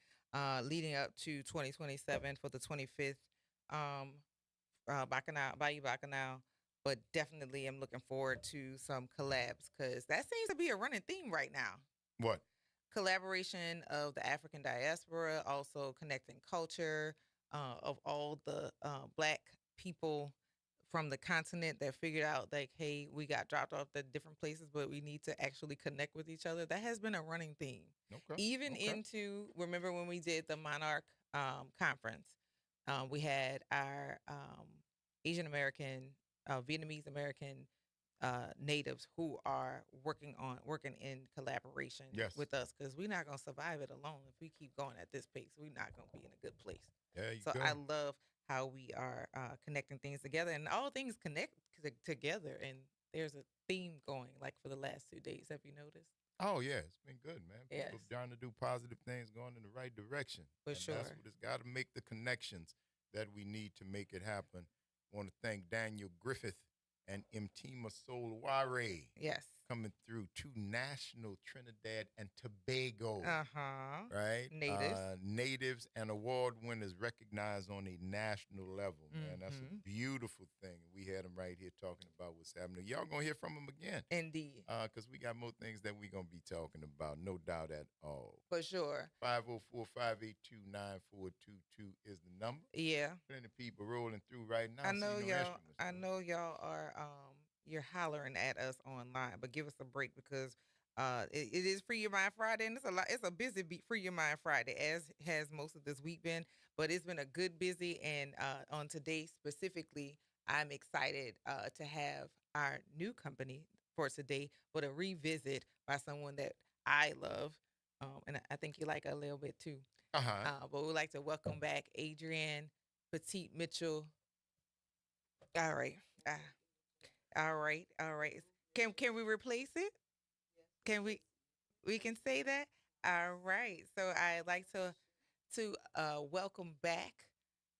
leading up to 2027 for the 25th Bayou Bacchanal. But definitely I'm looking forward to some collabs because that seems to be a running theme right now. What? Collaboration of the African diaspora, also connecting culture of all the Black people from the continent that figured out like, hey, we got dropped off at different places, but we need to actually connect with each other. That has been a running theme. Okay. Even into, remember when we did the Monarch conference, we had our Asian American, Vietnamese American natives who are working in collaboration with us because we're not going to survive it alone. If we keep going at this pace, we're not going to be in a good place. There you so go. I love how we are connecting things together, and all things connect together, and there's a theme going like for the last 2 days. Have you noticed? Oh, yeah. It's been good, man. Yes. People trying to do positive things, going in the right direction. For and sure. That's what it's got to make the connections that we need to make it happen. I want to thank Daniel Griffith and Mtima Solware. Yes. Coming through to national Trinidad and Tobago. Right? Natives and award winners recognized on a national level, man. That's a beautiful thing. We had them right here talking about what's happening. Y'all going to hear from them again. Indeed. Because we got more things that we're going to be talking about. No doubt at all. For sure. 504-582-9422 is the number. Yeah. Plenty of people rolling through right now. I know y'all are you're hollering at us online, but give us a break because it is Free Your Mind Friday, and it's a busy Free Your Mind Friday, as has most of this week been, but it's been a good busy, and on today specifically, I'm excited to have our new company for today, but a revisit by someone that I love, and I think you like a little bit too. But we'd like to welcome back Adrienne Petite Mitchell. All right. All right. Can we replace it? Can we can say that? All right. So I'd like to welcome back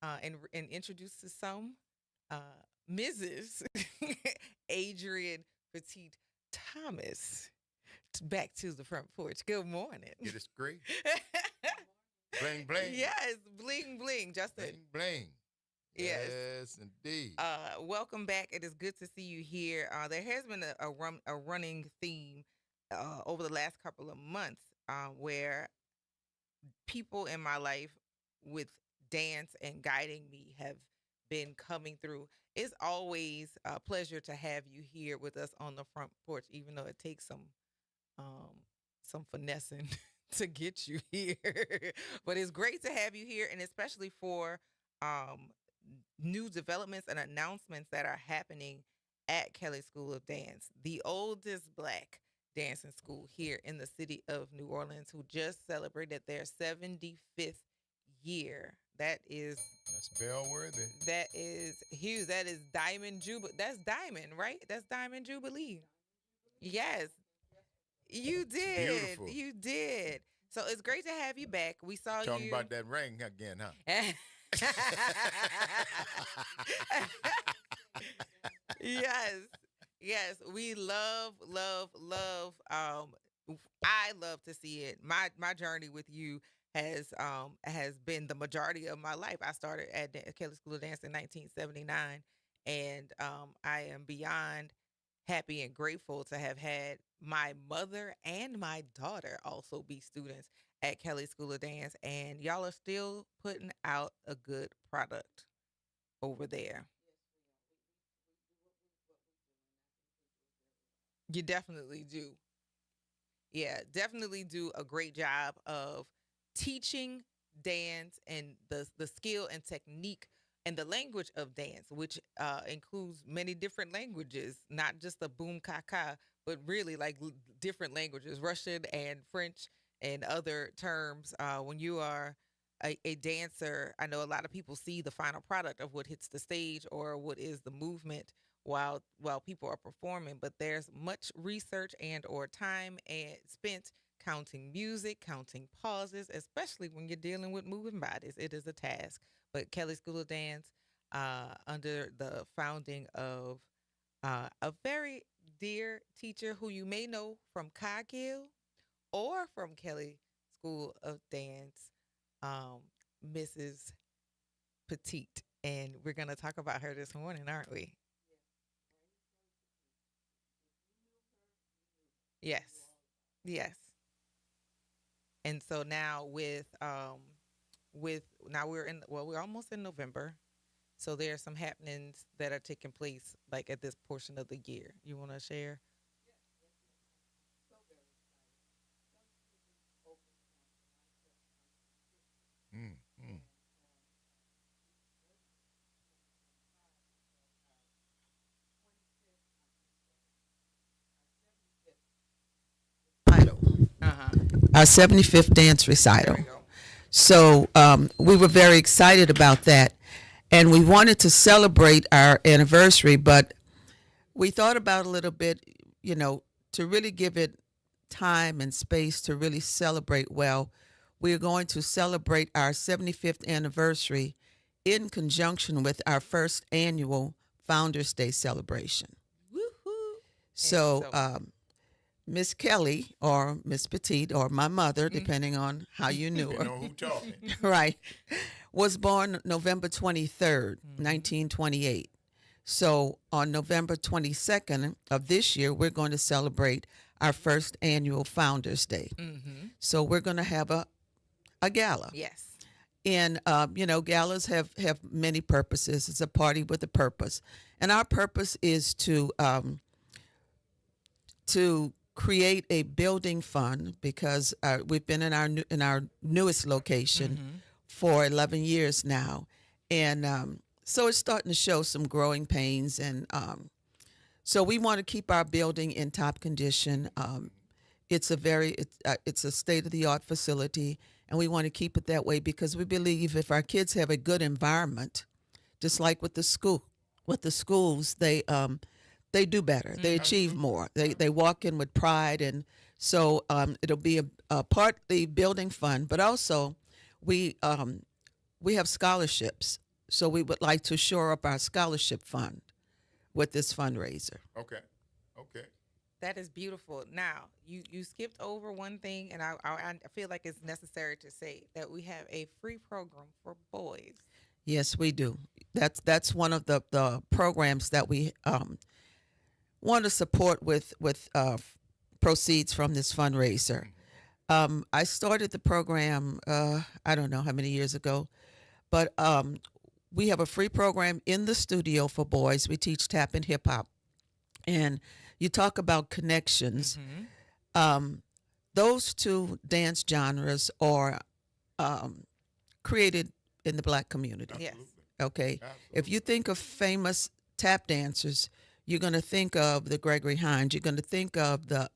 and introduce to some Mrs. Adrienne Petite Thomas back to the front porch. Good morning. It is great. Bling bling. Yes, bling bling. Justin. Bling bling. Yes, indeed. Welcome back. It is good to see you here. There has been a running theme over the last couple of months where people in my life with dance and guiding me have been coming through. It's always a pleasure to have you here with us on the front porch, even though it takes some finessing to get you here. But it's great to have you here, and especially for new developments and announcements that are happening at Kelly School of Dance, the oldest Black dancing school here in the city of New Orleans, who just celebrated their 75th year. That's bell worthy. That is huge. That is Diamond Jubilee. That's Diamond, right? That's Diamond Jubilee. Yes. You did. Beautiful. You did. So it's great to have you back. We saw Talking you about that ring again, huh? Yes. We love. I love to see it. My journey with you has been the majority of my life. I started at Kelly School of Dance in 1979, and I am beyond happy and grateful to have had my mother and my daughter also be students at Kelly School of Dance, and y'all are still putting out a good product over there. You definitely do. Yeah, definitely do a great job of teaching dance and the skill and technique and the language of dance, which includes many different languages, not just the boom kaka, but really like different languages, Russian and French and other terms. When you are a dancer, I know a lot of people see the final product of what hits the stage or what is the movement while people are performing, but there's much research and or time and spent counting music, counting pauses, especially when you're dealing with moving bodies. It is a task. But Kelly School of Dance, under the founding of a very dear teacher who you may know from Cargill or from Kelly School of Dance, um, Mrs. Petite. And we're going to talk about her this morning, aren't we? Yes. Yes. And so now with now we're almost in November. So there are some happenings that are taking place like at this portion of the year. You want to share? Mm, mm. Uh-huh. Our 75th dance recital. There we go. So we were very excited about that. And we wanted to celebrate our anniversary, but we thought about a little bit, to really give it time and space to really celebrate well. We are going to celebrate our 75th anniversary in conjunction with our first annual Founders Day celebration. Woohoo. So, Miss Kelly or Miss Petite or my mother, depending on how you knew You her, know who talking. right, was born November 23rd, 1928. So on November 22nd of this year, we're going to celebrate our first annual Founders Day. Mm-hmm. So we're going to have a gala. Yes. And, galas have many purposes. It's a party with a purpose. And our purpose is to create a building fund because we've been in our newest location for 11 years now. And so it's starting to show some growing pains. And so we want to keep our building in top condition. It's a state-of-the-art facility, and we want to keep it that way because we believe if our kids have a good environment, just like with the schools, they do better. They achieve more. They walk in with pride, and so it'll be a partly building fund, but also we have scholarships. So we would like to shore up our scholarship fund with this fundraiser. Okay. That is beautiful. Now, you skipped over one thing, and I feel like it's necessary to say that we have a free program for boys. Yes, we do. That's one of the programs that we want to support with proceeds from this fundraiser. I started the program, I don't know how many years ago, but we have a free program in the studio for boys. We teach tap and hip hop. And you talk about connections. Those two dance genres are created in the black community. Yes. Okay. If you think of famous tap dancers, you're going to think of the Gregory Hines. You're going to think of the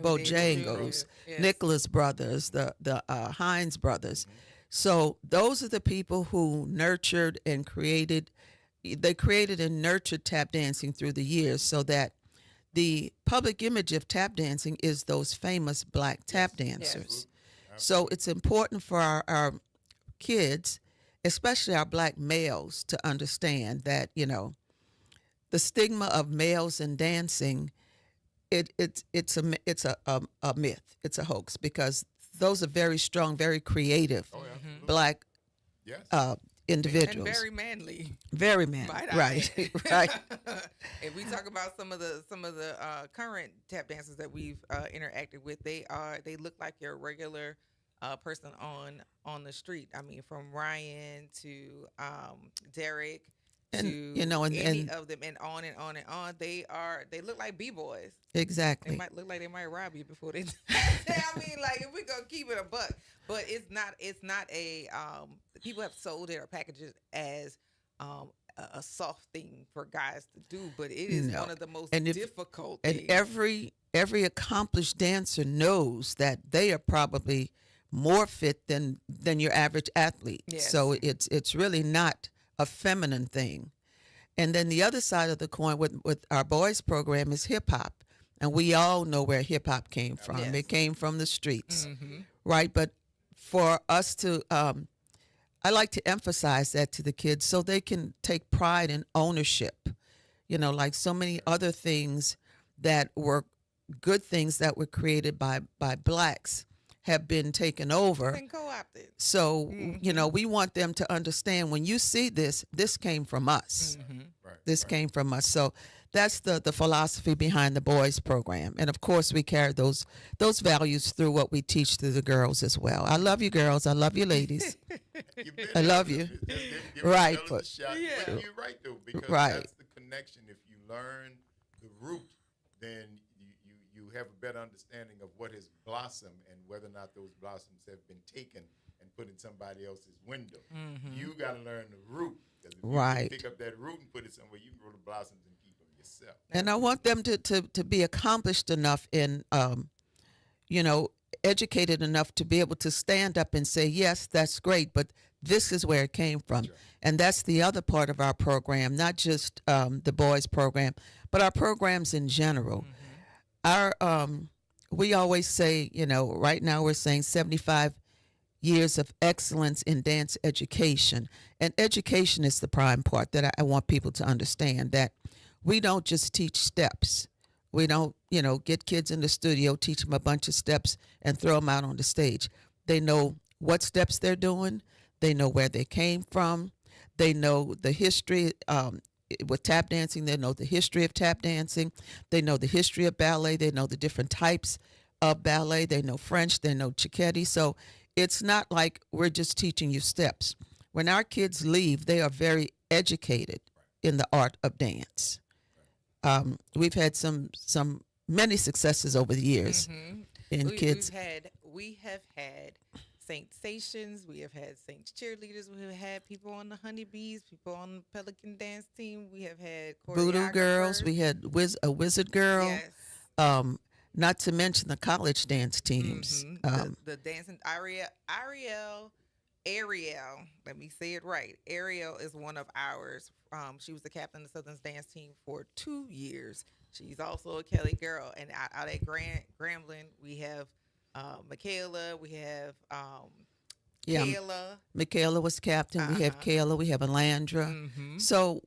Bojangles, Yes. Nicholas brothers, the Hines brothers. So those are the people who nurtured and created. They created and nurtured tap dancing through the years, so that the public image of tap dancing is those famous black tap dancers. Yes. So it's important for our kids, especially our black males, to understand that the stigma of males in dancing, it's a myth. It's a hoax because those are very strong, very creative black individuals. And very manly. Very manly. Right. Right. If we talk about some of the current tap dancers that we've interacted with, they look like your regular person on the street. I mean, from Ryan to Derek. And to any of them, and on and on and on. They look like b-boys. Exactly. They might look like they might rob you before they. I mean, like if we gonna keep it a buck, but it's not a people have sold it or packaged it as a soft thing for guys to do, but it is one of the most difficult things. And every accomplished dancer knows that they are probably more fit than your average athlete. Yes. So it's really not a feminine thing. And then the other side of the coin with our boys program is hip hop. And we all know where hip hop came from. Yes. It came from the streets, Mm-hmm. right? But for us to, I like to emphasize that to the kids so they can take pride and ownership. You know, like so many other things that were good things that were created by blacks have been taken over. Been co-opted. So, you know, we want them to understand when you see this came from us. Mm-hmm. This came from us. So that's the philosophy behind the boys program. And of course we carry those values through what we teach to the girls as well. I love you girls. I love you ladies. I love you. Right, But but you're right though, because Right. that's the connection. If you learn the root, then you have a better understanding of what has blossomed and whether or not those blossoms have been taken and put in somebody else's window. You got to learn the root. 'Cause if you Right. pick up that root and put it somewhere, you can grow the blossoms and keep them yourself. and I want them to be accomplished enough in you know, educated enough to be able to stand up and say, yes, that's great, but this is where it came from. That's right. And that's the other part of our program, not just the boys program, but our programs in general. Our we always say, you know, right now we're saying 75 years of excellence in dance education. And education is the prime part that I want people to understand, that we don't just teach steps. We don't, you know, get kids in the studio, teach them a bunch of steps and throw them out on the stage. They know what steps they're doing. They know where they came from. They know the history. With tap dancing, they know the history of tap dancing. They know the history of ballet. They know the different types of ballet. They know French. They know Cicchetti. So it's not like we're just teaching you steps. When our kids leave, they are very educated in the art of dance. We've had many successes over the years in kids. We have had Saint Stations, we have had Saints cheerleaders, we have had people on the Honeybees, people on the Pelican dance team, we have had Voodoo girls, we had a wizard girl. Yes. Not to mention the college dance teams. The dancing Ariel, let me say it right. Ariel is one of ours. She was the captain of the Southern's dance team for 2 years. She's also a Kelly girl. And out at Grambling, we have Michaela, we have Kayla. Michaela was captain. We have Kayla. We have Alandra. So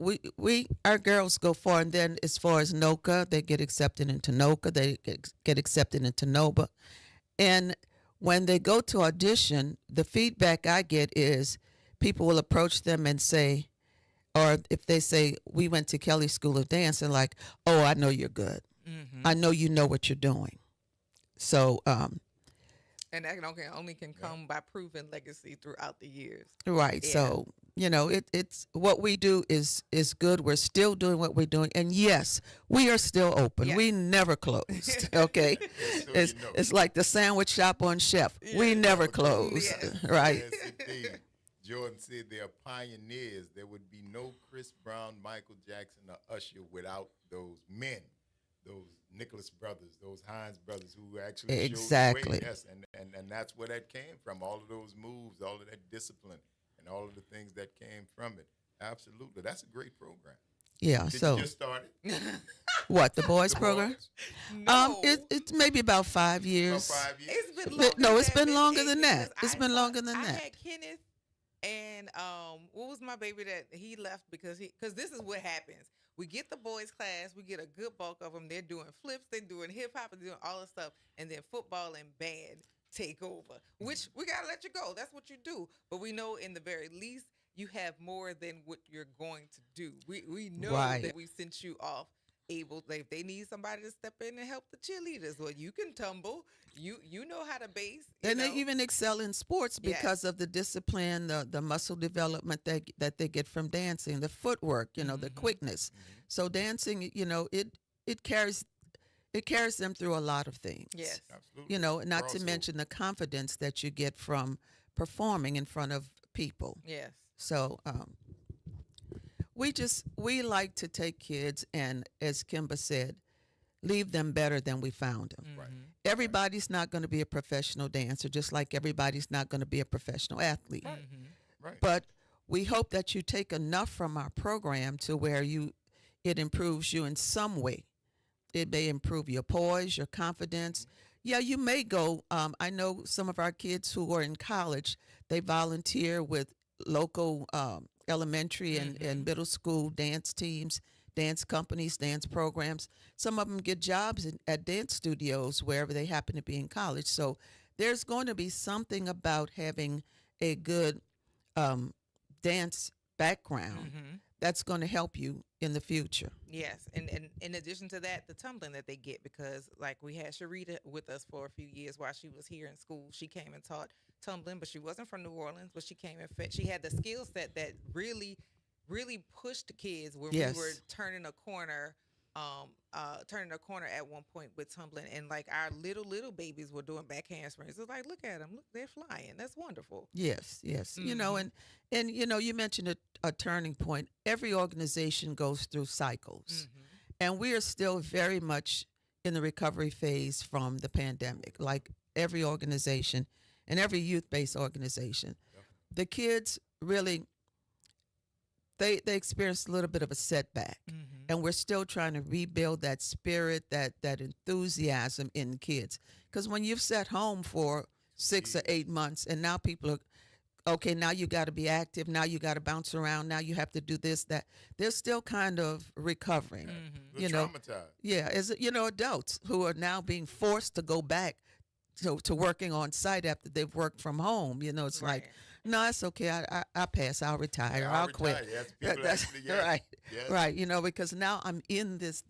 our girls go far. And then as far as NOCA, they get accepted into NOCA. They get accepted into NOBA. And when they go to audition, the feedback I get is people will approach them and say, or if they say, we went to Kelly School of Dance, and like, oh, I know you're good. I know you know what you're doing. So, and that only can come by proven legacy throughout the years. Right. Yeah. So, you know, it's what we do is good. We're still doing what we're doing. And yes, we are still open. Yes. We never closed. Okay. It's like the sandwich shop on Chef. We never close. Yes. Right. Yes, indeed. Jordan said they are pioneers. There would be no Chris Brown, Michael Jackson, or Usher without those men, those Nicholas brothers, those Hines brothers who actually Exactly. showed the way. Yes, and that's where that came from. All of those moves, all of that discipline, and all of the things that came from it. Absolutely, that's a great program. Yeah. Did So you just start it? what, the boys The program? boys? No. It's maybe about 5 years. About 5 years. It's been But longer no, it's than been longer than 8 that. years. It's been longer than I that. had Kenneth and what was my baby that he left because this is what happens. We get the boys class, we get a good bulk of them. They're doing flips, they're doing hip hop, they're doing all this stuff, and then football and band take over. Which we gotta let you go. That's what you do. But we know in the very least you have more than what you're going to do. We know Right. that we sent you off able, if they need somebody to step in and help the cheerleaders, well, you can tumble. You know how to base. And they even excel in sports because of the discipline, the muscle development that they get from dancing, the footwork, you know, the quickness. So dancing, you know, it carries them through a lot of things. Yes. Absolutely. You know, not to Also- mention the confidence that you get from performing in front of people. Yes. So we like to take kids and, as Kimba said, leave them better than we found them. Right. Everybody's not going to be a professional dancer, just like everybody's not going to be a professional athlete. Right. But we hope that you take enough from our program to where it improves you in some way. It may improve your poise, your confidence. Yeah, you may go. I know some of our kids who are in college, they volunteer with local elementary and middle school dance teams, dance companies, dance programs. Some of them get jobs at dance studios wherever they happen to be in college. So there's going to be something about having a good dance background that's going to help you in the future. Yes, and in addition to that, the tumbling that they get, because like we had Sharita with us for a few years while she was here in school. She came and taught tumbling, but she wasn't from New Orleans. But she came and she had the skill set that really pushed the kids when Yes. we were turning a corner. Turning a corner at one point with tumbling, and like our little babies were doing back handsprings. It's like, look at them, look, they're flying. That's wonderful. Yes. You know, and you know, you mentioned a turning point. Every organization goes through cycles, and we are still very much in the recovery phase from the pandemic. Like every organization and every youth-based organization, the kids really they experienced a little bit of a setback, and we're still trying to rebuild that spirit, that enthusiasm in kids. Because when you've sat home for 6 or 8 months, and now people are, okay, now you got to be active, now you got to bounce around, now you have to do this, that. They're still kind of recovering. They're traumatized. Yeah, as you know, adults who are now being forced to go back to working on site after they've worked from home. You know, it's like, no, it's okay. I pass. I'll retire. I'll quit. Yes, That's actually, yes. right. Yes. Right. You know, because now I'm in this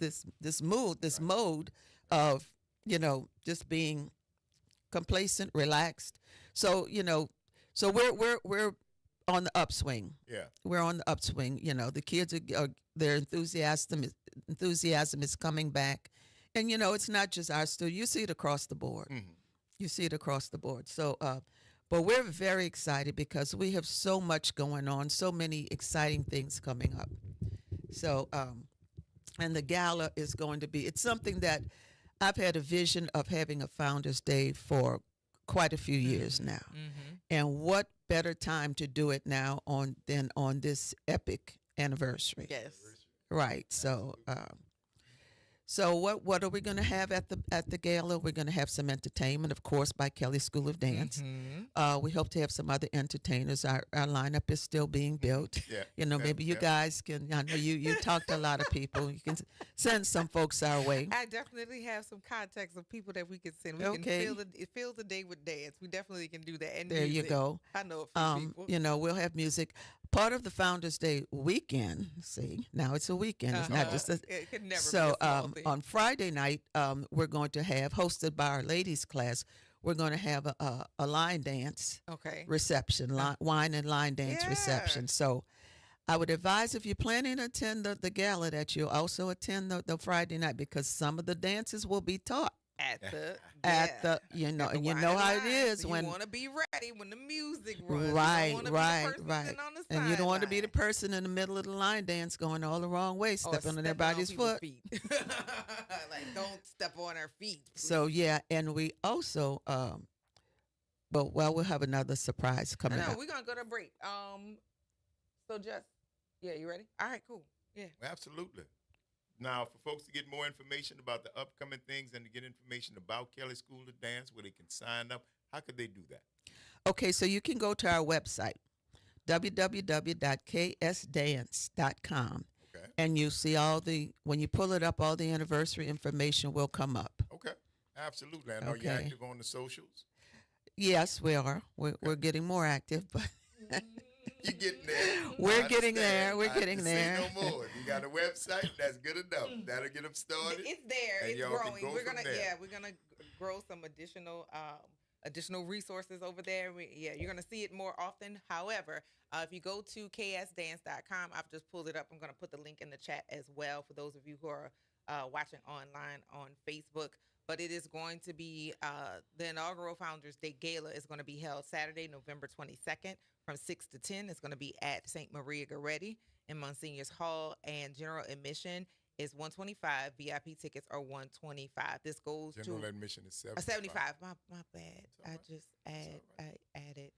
mode of, you know, just being complacent, relaxed. So, you know, so we're on the upswing. Yeah. We're on the upswing. You know, the kids are their enthusiasm is coming back, and you know, it's not just our studio. You see it across the board. You see it across the board. So, but we're very excited because we have so much going on, so many exciting things coming up. So, and the gala is going to be, it's something that I've had a vision of having a Founders Day for quite a few years now. And what better time to do it now than on this epic anniversary. Yes. Right. So, so what are we going to have at the gala? We're going to have some entertainment, of course, by Kelly School of Dance. We hope to have some other entertainers. Our lineup is still being built. Yeah. You know, maybe you guys can. I know you talk to a lot of people. You can send some folks our way. I definitely have some contacts of people that we can send. We Okay. can fill the day with dance. We definitely can do that. And There you music. go. I know a few people. You know, we'll have music. Part of the Founders Day weekend. See, now it's a weekend. It's not just a. It could never So be a small thing. on Friday night, we're going to have, hosted by our ladies class, we're going to have a line dance reception, wine and line dance reception. So I would advise, if you're planning to attend the gala, that you also attend the Friday night, because some of the dances will be taught at the you know, at the and you wine know and how it line. is So when you want to be ready when the music runs. right, you don't wanna right, be the person right, sitting on the and you don't want to be the sideline. person in the middle of the line dance going all the wrong way, Or stepping on stepping everybody's people's foot. feet. Like, don't step on our feet. So yeah, and we also we'll have another surprise coming No, up. we're gonna go to break. So just you ready? All right, cool. Yeah. Absolutely. Now, for folks to get more information about the upcoming things and to get information about Kelly School of Dance, where they can sign up, how could they do that? Okay, so you can go to our website, www.ksdance.com. Okay. And you see when you pull it up, all the anniversary information will come up. Okay. Absolutely. I know you're Okay. active on the socials. Yes, we are. We're getting more active, but You're getting there. We're I getting there. understand. We're I getting have to say there. no more. You got a website. That's good enough. That'll get them started. It's there. And It's y'all can growing. go We're from gonna there. we're gonna grow some additional resources over there. You're gonna see it more often. However, if you go to ksdance.com, I've just pulled it up. I'm gonna put the link in the chat as well for those of you who are watching online on Facebook. But it is going to be the inaugural Founders Day Gala is going to be held Saturday, November 22nd from 6 to 10. It's going to be at St. Maria Goretti in Monsignor's Hall, and general admission is $125. VIP tickets are $125. This goes General to admission is 75. My bad. I just added.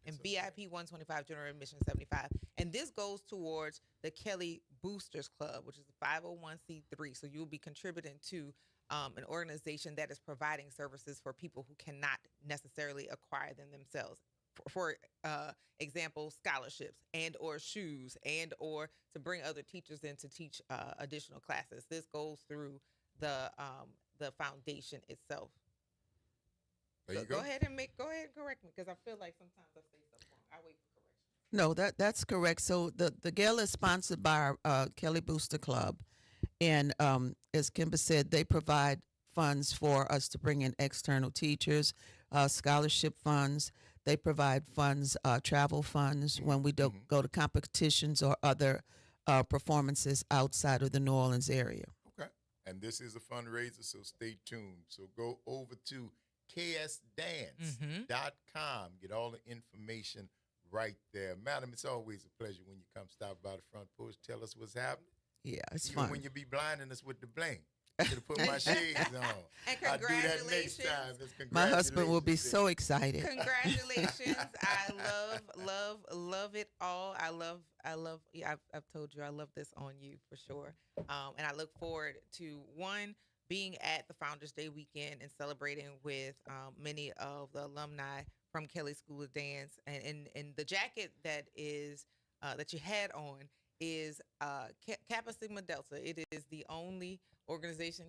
And VIP $125, general admission $75. And this goes towards the Kelly Boosters Club, which is a 501c3. So you'll be contributing to an organization that is providing services for people who cannot necessarily acquire them themselves. For example, scholarships and or shoes and or to bring other teachers in to teach additional classes. This goes through the foundation itself. There you go go. ahead and correct me, because I feel like sometimes I say stuff wrong. I wait for correction. No, that's correct. So the gala is sponsored by our Kelly Booster Club, and as Kimber said, they provide funds for us to bring in external teachers, scholarship funds. They provide funds, travel funds when we go to competitions or other performances outside of the New Orleans area. Okay. And this is a fundraiser, so stay tuned. So go over to ksdance.com. Get all the information right there. Madam, it's always a pleasure when you come stop by the Front Porch. Tell us what's happening. Yeah, it's Even fun. when you be blinding us with the bling. I should have put my shades on. And I'll do that next congratulations. time. It's My husband will be congratulations. so excited. Congratulations. I love it all. Yeah, I've told you I love this on you for sure. And I look forward to being at the Founders Day weekend and celebrating with many of the alumni from Kelly School of Dance. And the jacket that is that you had on is Kappa Sigma Delta. It is the only organization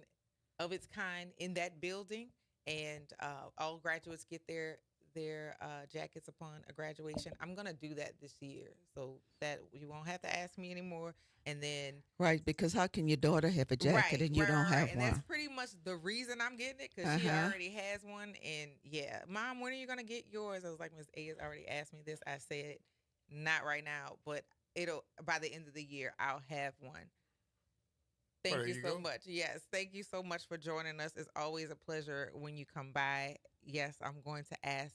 of its kind in that building, and all graduates get their jackets upon a graduation. I'm gonna do that this year, so that you won't have to ask me anymore. And then Right, because how can your daughter have a jacket and you don't have and one? that's pretty much the reason I'm getting it, because she already has one. And yeah, Mom, when are you gonna get yours? I was like, Ms. A has already asked me this. I said not right now, but it'll by the end of the year I'll have one. Thank Well, you there so you go. much. Yes, thank you so much for joining us. It's always a pleasure when you come by. Yes, I'm going to ask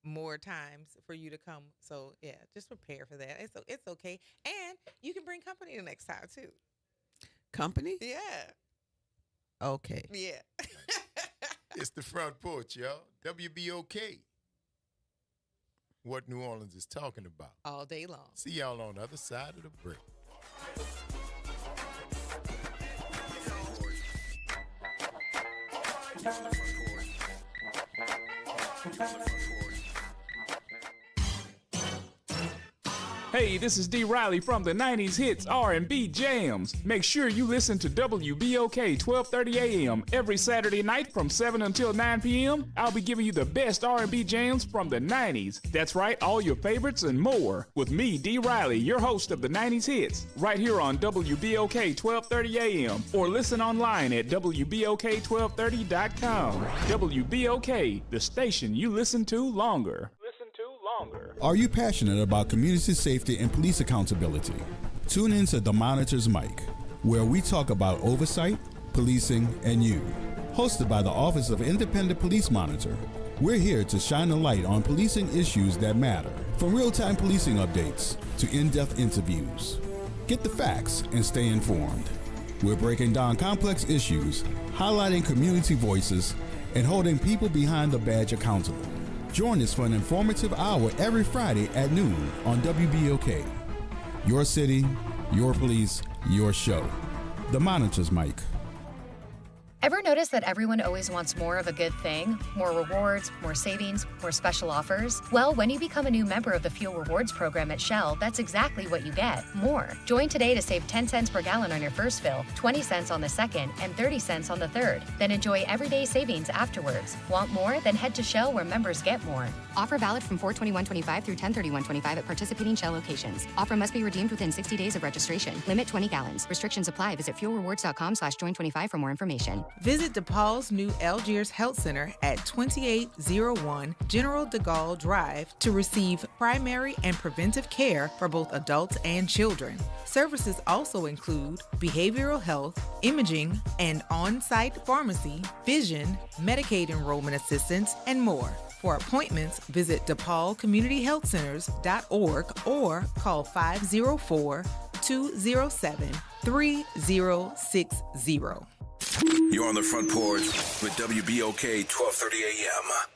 more times for you to come. So yeah, just prepare for that. It's okay, and you can bring company the next time too. Company? Yeah, Okay. yeah. It's the Front Porch, y'all. WBOK. What New Orleans is talking about. All day long. See y'all on the other side of the break. Hey, this is D. Riley from the 90s Hits R&B Jams. Make sure you listen to WBOK 1230 AM every Saturday night from 7 until 9 p.m. I'll be giving you the best R&B jams from the 90s. That's right, all your favorites and more. With me, D. Riley, your host of the 90s Hits, right here on WBOK 1230 AM, or listen online at WBOK1230.com. WBOK, the station you listen to longer. Are you passionate about community safety and police accountability? Tune in to The Monitor's Mic, where we talk about oversight, policing, and you. Hosted by the Office of Independent Police Monitor, we're here to shine a light on policing issues that matter, from real-time policing updates to in-depth interviews. Get the facts and stay informed. We're breaking down complex issues, highlighting community voices, and holding people behind the badge accountable. Join us for an informative hour every Friday at noon on WBOK. Your city, your police, your show. The Monitor's Mic. Ever notice that everyone always wants more of a good thing? More rewards, more savings, more special offers? Well, when you become a new member of the Fuel Rewards program at Shell, that's exactly what you get, more. Join today to save 10 cents per gallon on your first fill, 20 cents on the second, and 30 cents on the third. Then enjoy everyday savings afterwards. Want more? Then head to Shell where members get more. Offer valid from 4/21/25 through 10/31/25 at participating Shell locations. Offer must be redeemed within 60 days of registration. Limit 20 gallons. Restrictions apply. Visit fuelrewards.com/join25 for more information. Visit DePaul's new Algiers Health Center at 2801 General de Gaulle Drive to receive primary and preventive care for both adults and children. Services also include behavioral health, imaging, and on-site pharmacy, vision, Medicaid enrollment assistance, and more. For appointments, visit DePaulCommunityHealthCenters.org or call 504 207 3060. You're on the Front Porch with WBOK 1230 AM.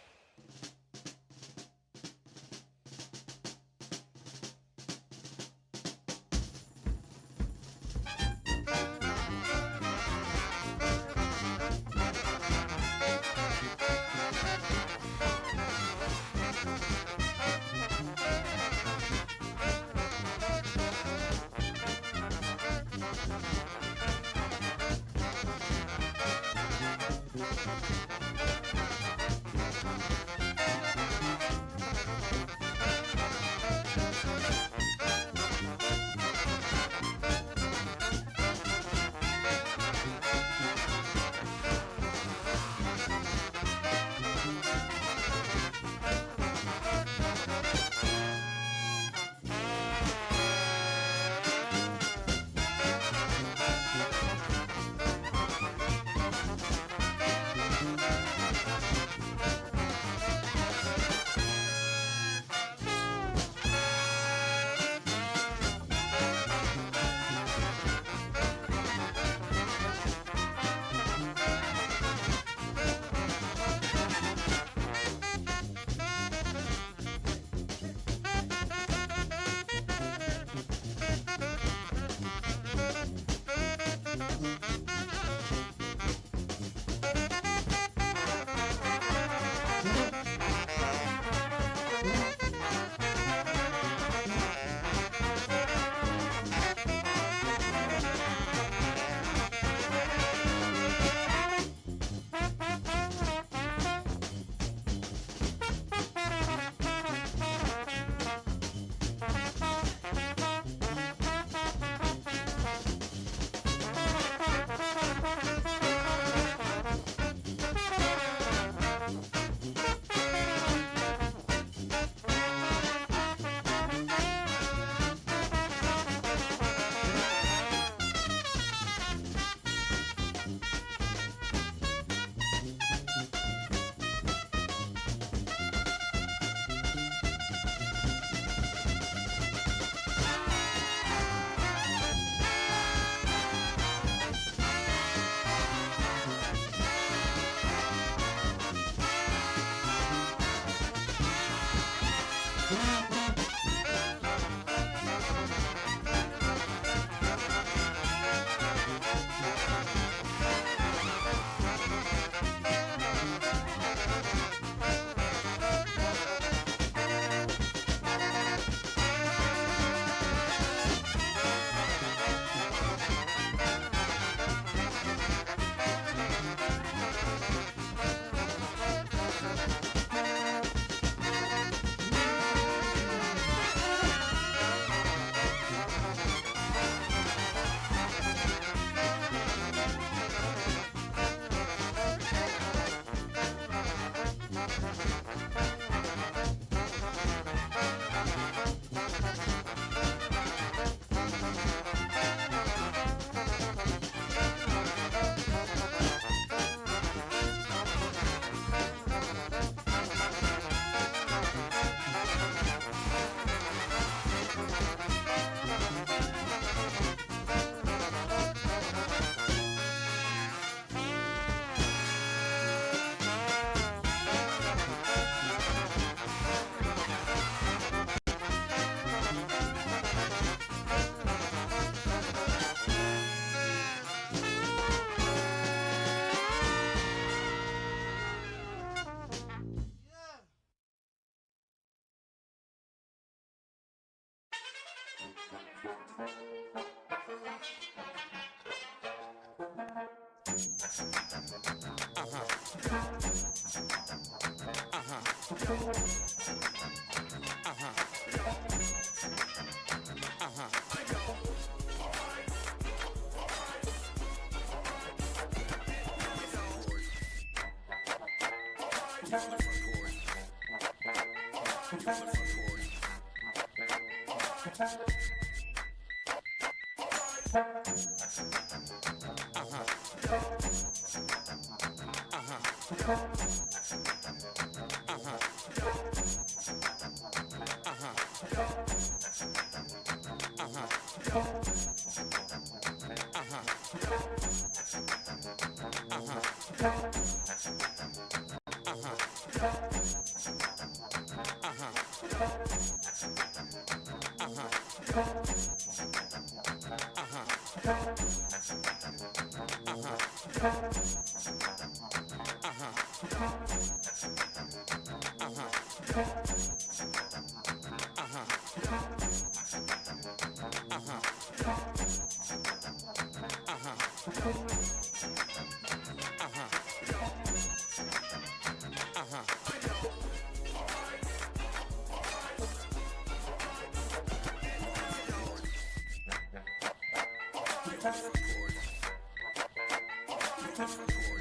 Uh-huh.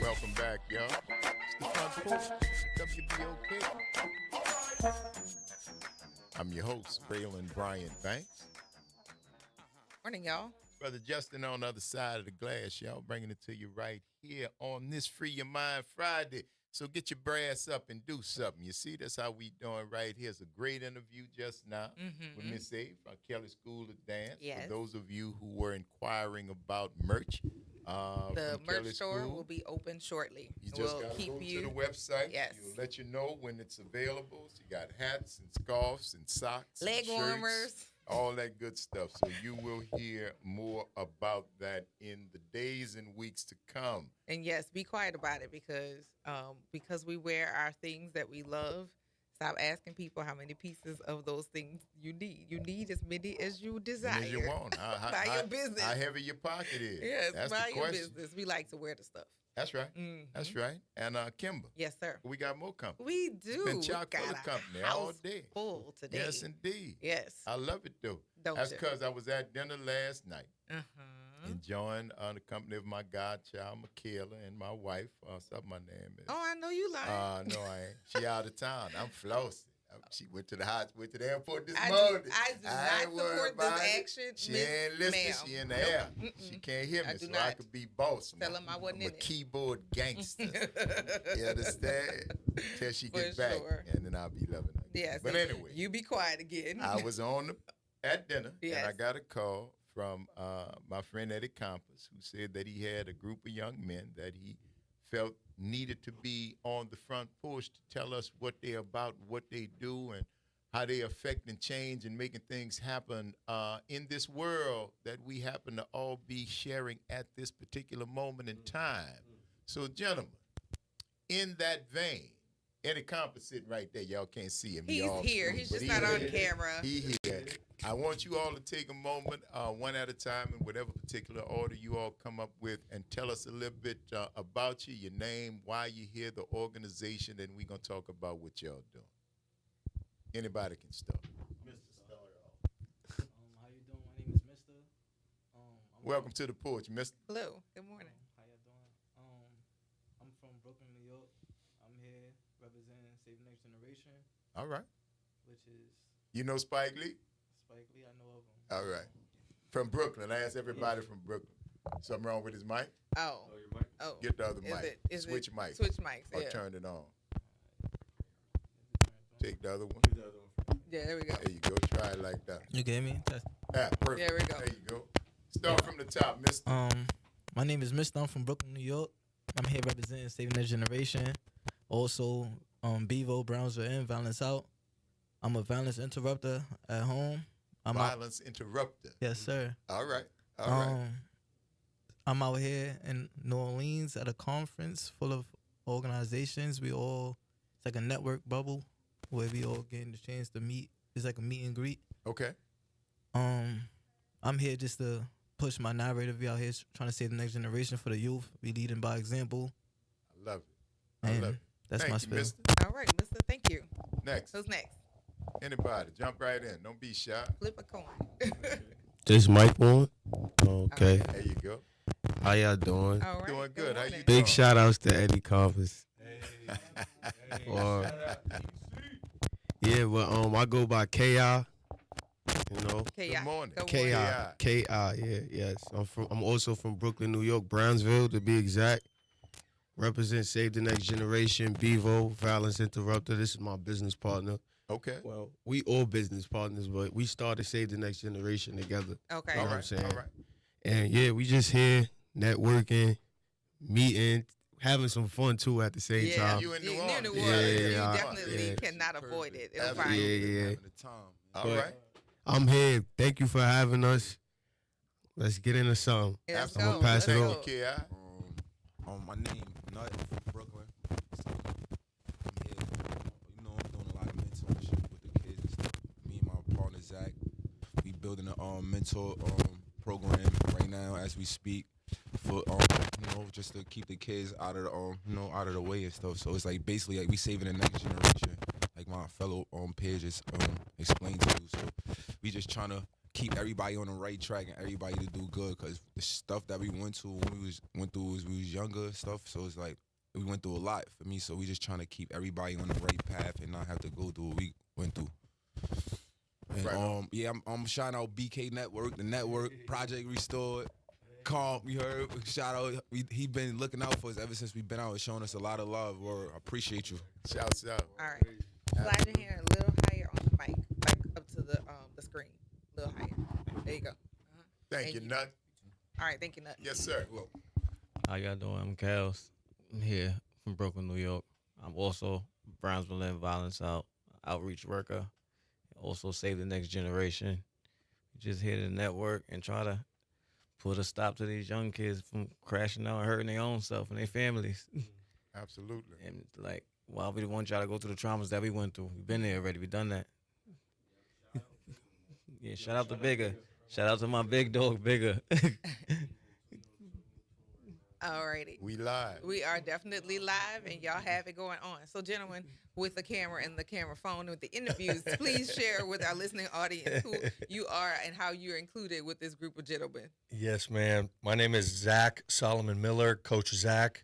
Welcome back, y'all. It's the Front Porch, WBOK. I'm your host, Braylon Bryant Banks. Morning, y'all. Brother Justin on the other side of the glass, y'all, bringing it to you right here on this Free Your Mind Friday. So get your brass up and do something. You see, that's how we doing right here. It's a great interview just now with Miss A from Kelly School of Dance. Yes. For those of you who were inquiring about merch, the from merch Kelly store School, will be open shortly. you just we'll got to keep go you to the website. Yes. You'll let you know when it's available. So you got hats and scarves and socks, leg and shirts, warmers. all that good stuff. So you will hear more about that in the days and weeks to come. And yes, be quiet about it because we wear our things that we love. Stop asking people how many pieces of those things you need. You need as many as you desire. As you want. Mind your business. How heavy your pocket is. Yes, That's mind the your question. business. We like to wear the stuff. That's right. That's right. And Kimber. Yes, sir. We got more company. We do. It's been chock full We of got a company all house day. full today. Yes, indeed. Yes. I love it, though. Don't That's you? because I was at dinner last night. Enjoying the company of my godchild, Michaela, and my wife. Something my name is. Oh, I know you lying. No, I ain't. She out of town. I'm flossing. She went to the airport this I do morning. not ain't worried support about this it. action, She Miss ain't listening. Ma'am. She in the Nope. air. Mm-mm. She can't hear me, I do so not. I could be boss. Tell 'em I wasn't I'm in a it. keyboard gangster. You understand? Till she For get back, sure. and then I'll be loving her. Yeah, But see, anyway, you be quiet again. I was at dinner, and I Yes. got a call from my friend Eddie Campos, who said that he had a group of young men that he felt needed to be on the front porch to tell us what they're about, what they do, and how they affect and change and making things happen in this world that we happen to all be sharing at this particular moment in time. So, gentlemen, in that vein, Eddie Campos sitting right there. Y'all can't see him. He's off here. screen, He's but just not on here. camera. He here. I want you all to take a moment, one at a time, in whatever particular order you all come up with, and tell us a little bit about you, your name, why you're here, the organization, and we're going to talk about what y'all doing. Anybody can start. Mr. Starter off. How you doing? My name is Mr. Welcome to the porch, Mr. Hello. Good morning. How y'all doing? I'm from Brooklyn, New York. I'm here representing Save the Next Generation. All right. Which is You know Spike Lee? Spike Lee. I know of him. All right. From Brooklyn. I asked everybody from Brooklyn. Something wrong with his mic? Oh. your mic? Oh. Get the other Is mic. it- Switch mic. Switch mics. Or Yeah. turn it on. Take the other one. Yeah, there we go. There you go. Try it like that. You get me? Perfect. There we go. There you go. Start from the top, Mr. My name is Mr. I'm from Brooklyn, New York. I'm here representing Saving the Generation. Also, Bevo, Brownsville, and Violence Out. I'm a violence interrupter at home. Violence interrupter. Yes, sir. All right. All right. I'm out here in New Orleans at a conference full of organizations. It's like a network bubble where we all getting the chance to meet. It's like a meet and greet. Okay. I'm here just to push my narrative. We out here trying to save the next generation for the youth. We leading by example. I love it. I And love it. that's Thank my you, spiel. mister. All right, Mister. Thank you. Next. Who's next? Anybody. Jump right in. Don't be shy. Flip a coin. This mic on? Okay. There you go. How y'all doing? All right. Doing good. How you doing? Big shout outs to Eddie Compass. Yeah, well, I go by KI. You know, Good morning. KI. Yeah, yes. I'm also from Brooklyn, New York, Brownsville to be exact. Represent Save the Next Generation, Bevo, Violence Interrupter. This is my business partner. Okay. Well, we all business partners, but we started Save the Next Generation together. Okay. You know All what I'm right. saying? All right. And yeah, we just here networking, meeting, having some fun too at the same Yeah, time. You in New New Orleans. Orleans. Yeah, You yeah, definitely yeah. cannot avoid it. It'll Absolutely. find you. Yeah. All But right. I'm here. Thank you for having us. Let's get into something. Let's I'm gonna go. pass it Let's over. go. KI. My name, Nut from Brooklyn. mentor program right now as we speak for just to keep the kids out of the out of the way and stuff. So it's like basically like we saving the next generation, like my fellow peers just explained to you. So we just trying to keep everybody on the right track and everybody to do good, because the stuff that we went through when we was younger and stuff. So it's like we went through a lot for me. So we just trying to keep everybody on the right path and not have to go through what we went through. And Right. I'm shouting out BK Network, the network, Project Restored. Calm, you heard? Shout out. He been looking out for us ever since we've been out and showing us a lot of love. I appreciate you. Shouts out. All right. Slide your hand a little higher on the mic, like up to the screen. A little higher. There you go. Thank you, Nut. All right, thank you, Nut. Yes, sir. How y'all doing? I'm Kels. I'm here from Brooklyn, New York. I'm also Brownsville End Violence outreach worker. Also Save the Next Generation. Just here to network and try to put a stop to these young kids from crashing out and hurting their own self and their families. Absolutely. And like, why we want y'all to go through the traumas that we went through? We've been there already. We've done that. Yeah, shout out to Bigger. Shout out to my big dog, Bigger. All righty. We live. We are definitely live, and y'all have it going on. So, gentlemen, with the camera and the camera phone with the interviews, please share with our listening audience who you are and how you're included with this group of gentlemen. Yes, ma'am. My name is Zach Solomon Miller, Coach Zach,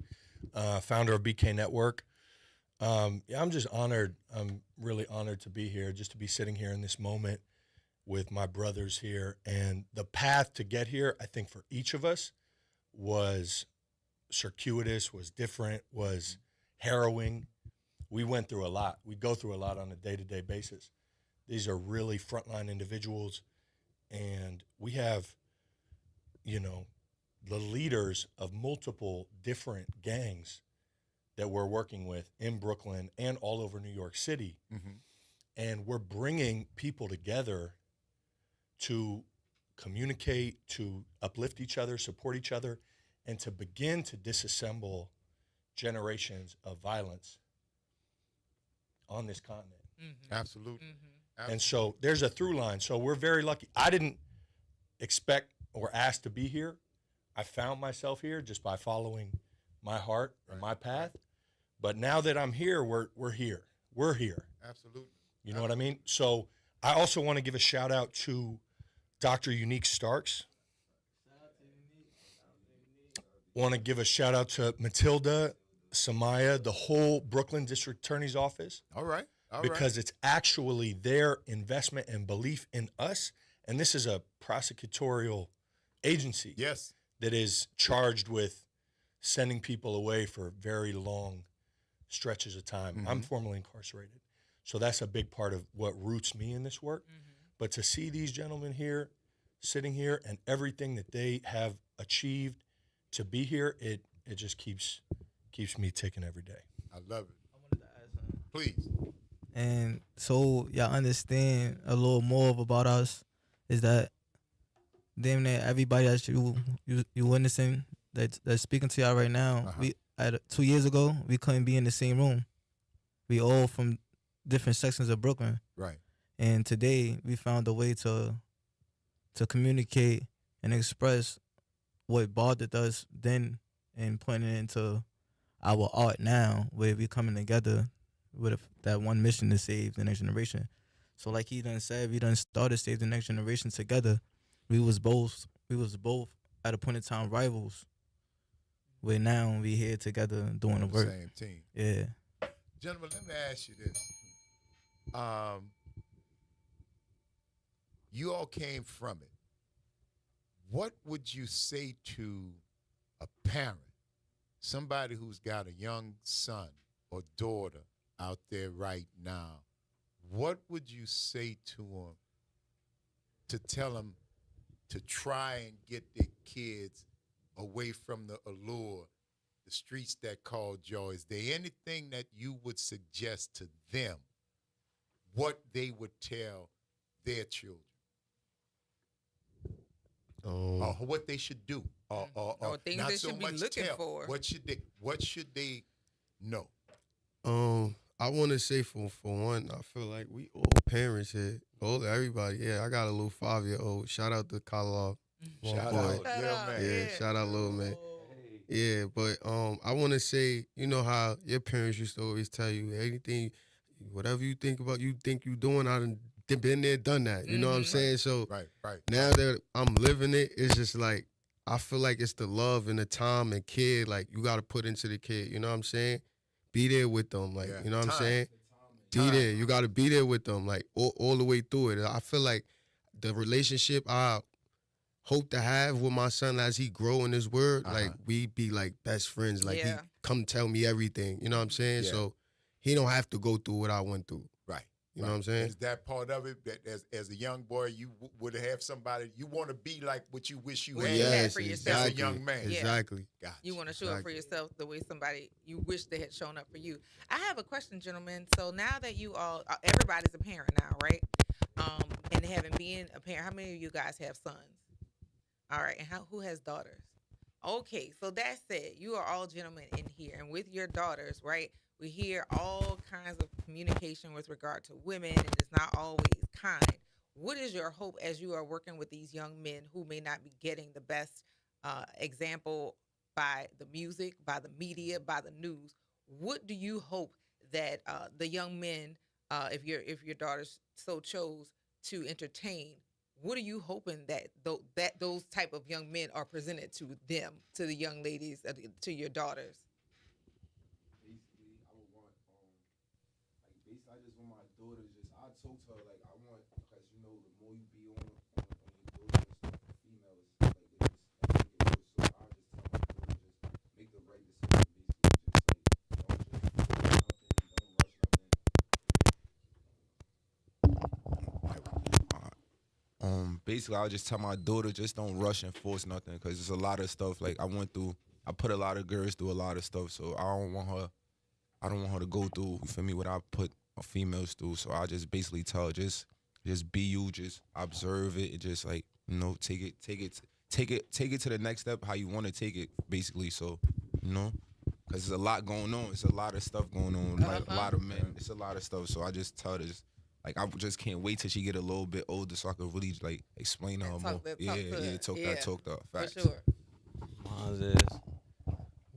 founder of BK Network. I'm just honored. I'm really honored to be here, just to be sitting here in this moment with my brothers here. And the path to get here, I think for each of us was circuitous, was different, was harrowing. We went through a lot. We go through a lot on a day-to-day basis. These are really frontline individuals, and we have, the leaders of multiple different gangs that we're working with in Brooklyn and all over New York City. Mm-hmm. And we're bringing people together to communicate, to uplift each other, support each other, and to begin to disassemble generations of violence on this continent. Mm-hmm. Absolutely. Mm-hmm. And so there's a through line. So we're very lucky. I didn't expect or ask to be here. I found myself here just by following my heart and my path. But now that I'm here, we're here. We're here. Absolutely. You know what I mean? So I also want to give a shout out to Dr. Unique Starks. Want to give a shout out to Matilda, Samaya, the whole Brooklyn District Attorney's Office. All right. Because it's actually their investment and belief in us. And this is a prosecutorial agency. Yes. That is charged with sending people away for very long stretches of time. Mm-hmm. I'm formerly incarcerated. So that's a big part of what roots me in this work. Mm-hmm. But to see these gentlemen here, sitting here, and everything that they have achieved to be here, it just keeps me ticking every day. I love it. I wanted to ask something. Please. And so y'all understand a little more about us is that damn near everybody that you witnessing that's speaking to y'all right now, we 2 years ago we couldn't be in the same room. We all from different sections of Brooklyn. Right. And today we found a way to communicate and express what bothered us then and putting it into our art now, where we coming together with that one mission to save the next generation. So like he done said, we done started Save the Next Generation together. We was both at a point in time rivals. Where now we here together doing the work. Same team. Yeah. Gentlemen, let me ask you this. You all came from it. What would you say to a parent, somebody who's got a young son or daughter out there right now? What would you say to them to tell them to try and get their kids away from the allure, the streets that call joy? Is there anything that you would suggest to them, what they would tell their children? Or what they should do? Or things not they so should be much looking tell. for. What should they know? I want to say for one, I feel like we all parents here All everybody. Yeah, I got a little 5-year-old. Shout out to Carlo. Shout boy. out, Lil Man. Yeah, shout out, little man. Yeah, but I want to say, you know how your parents used to always tell you anything, whatever you think about, you think you doing. I done been there, done that. You know what I'm saying? So Right. now that I'm living it, it's just like I feel like it's the love and the time and kid like you got to put into the kid. You know what I'm saying? Be there with them, like you know what I'm saying. Be there. You got to be there with them, like all the way through it. I feel like the relationship I hope to have with my son as he grow in his word, like we be like best friends. Like he come tell me everything. You know what I'm saying? Yeah. So he don't have to go through what I went through. Right. You know what I'm saying? Is that part of it? That as a young boy, you would have somebody you want to be like what you wish you What had. you had for yourself. As a young man. Exactly. Gotcha. You want to show up for yourself the way somebody you wish they had shown up for you. I have a question, gentlemen. So now that you all, everybody's a parent now, right? And having been a parent, how many of you guys have sons? All right, and who has daughters? Okay, so that said, you are all gentlemen in here, and with your daughters, right? We hear all kinds of communication with regard to women, and it's not always kind. What is your hope as you are working with these young men who may not be getting the best example by the music, by the media, by the news? What do you hope that the young men, if your daughters so chose to entertain, what are you hoping that those type of young men are presented to them, to the young ladies, to your daughters? Basically, I would want, I just want my daughter I told her, like, I want, because, you know, the more you be on your daughter and stuff, the females, like, they just, I think it goes, so I just tell my daughter, just make the right decision, basically, just, like, don't just basically, I'll just tell my daughter, just don't rush and force nothing, because there's a lot of stuff, like, I put a lot of girls through a lot of stuff, so I don't want her to go through, you feel me, what I put females through, so I just basically tell her, just be you, just observe it, and just, like, you know, take it to the next step, how you want to take it, basically, so, you know, because there's a lot going on, it's a lot of stuff going on, like, a lot of men, it's a lot of stuff, so I just tell her, like, I just can't wait till she get a little bit older so I can really, like, explain to her more. Talk to her. Facts. For sure. Mine is,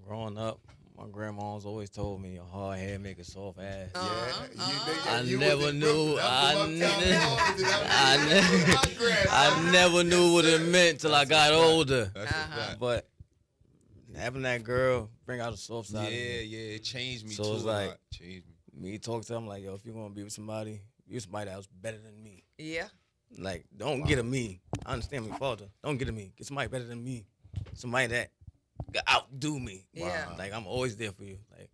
growing up, my grandma's always told me a hard head make a soft ass. I never knew what it meant till I got older. But having that girl bring out a soft side of me. Yeah, it changed me so too. It's like, changed me talk to them like, yo, if you're gonna be with somebody, you're somebody that was better than me. Yeah. Like, don't get a me. I understand me, father. Don't get a me. Get somebody better than me. Somebody that can outdo me. Yeah. Like, I'm always there for you. Like,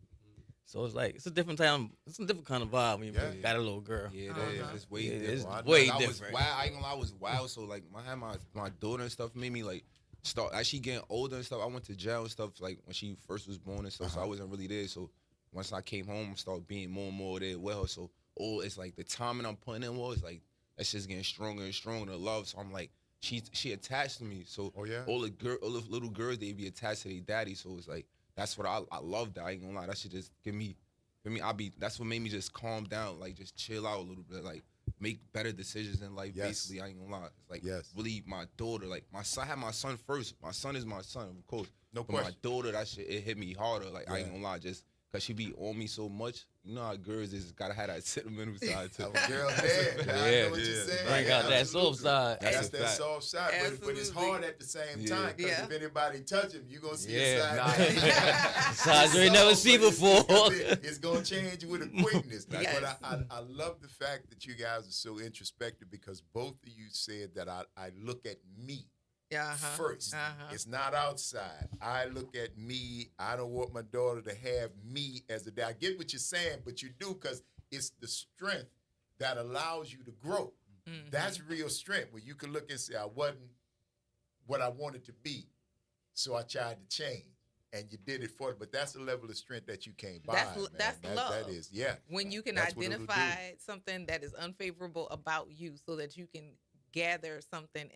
so it's like, it's a different time. It's a different kind of vibe when you got a little girl. Yeah, that is. It's way different. It's way different. I was wild. I ain't gonna lie, I was wild. So, like, I had my daughter and stuff made me, like, start, as she getting older and stuff, I went to jail and stuff, like, when she first was born and stuff, so I wasn't really there. So, once I came home, I started being more and more there with her. So, it's like the time that I'm putting in was, like, that's just getting stronger and stronger, the love. So, I'm like, she attached to me. So, all the little girls, they be attached to their daddy. So, it's like, that's what I love that. I ain't gonna lie. That should just give me, that's what made me just calm down, like, just chill out a little bit, like, make better decisions in life, basically. I ain't gonna lie. It's like, really, my daughter, like, my son, I had my son first. My son is my son, of course. No but question. My daughter, that shit, it hit me harder. Like, I ain't gonna lie, just because she be on me so much. You know how girls is gotta have that sentimental side too. Girl, I know what you're saying. Bring out that soft side. That's that soft side, but it's hard at the same time, because if anybody touch him, you're going to see a side. Sides you ain't never seen before. It's going to change with a quickness. But I love the fact that you guys are so introspective, because both of you said that I look at me first. It's not outside. I look at me. I don't want my daughter to have me as a dad. I get what you're saying, but you do, because it's the strength that allows you to grow. Mm-hmm. That's real strength, where you can look and say, I wasn't what I wanted to be, so I tried to change. And you did it for it, but that's the level of strength that you came by. That's love. That is, yeah. When you can identify something that is unfavorable about you, so that you can gather something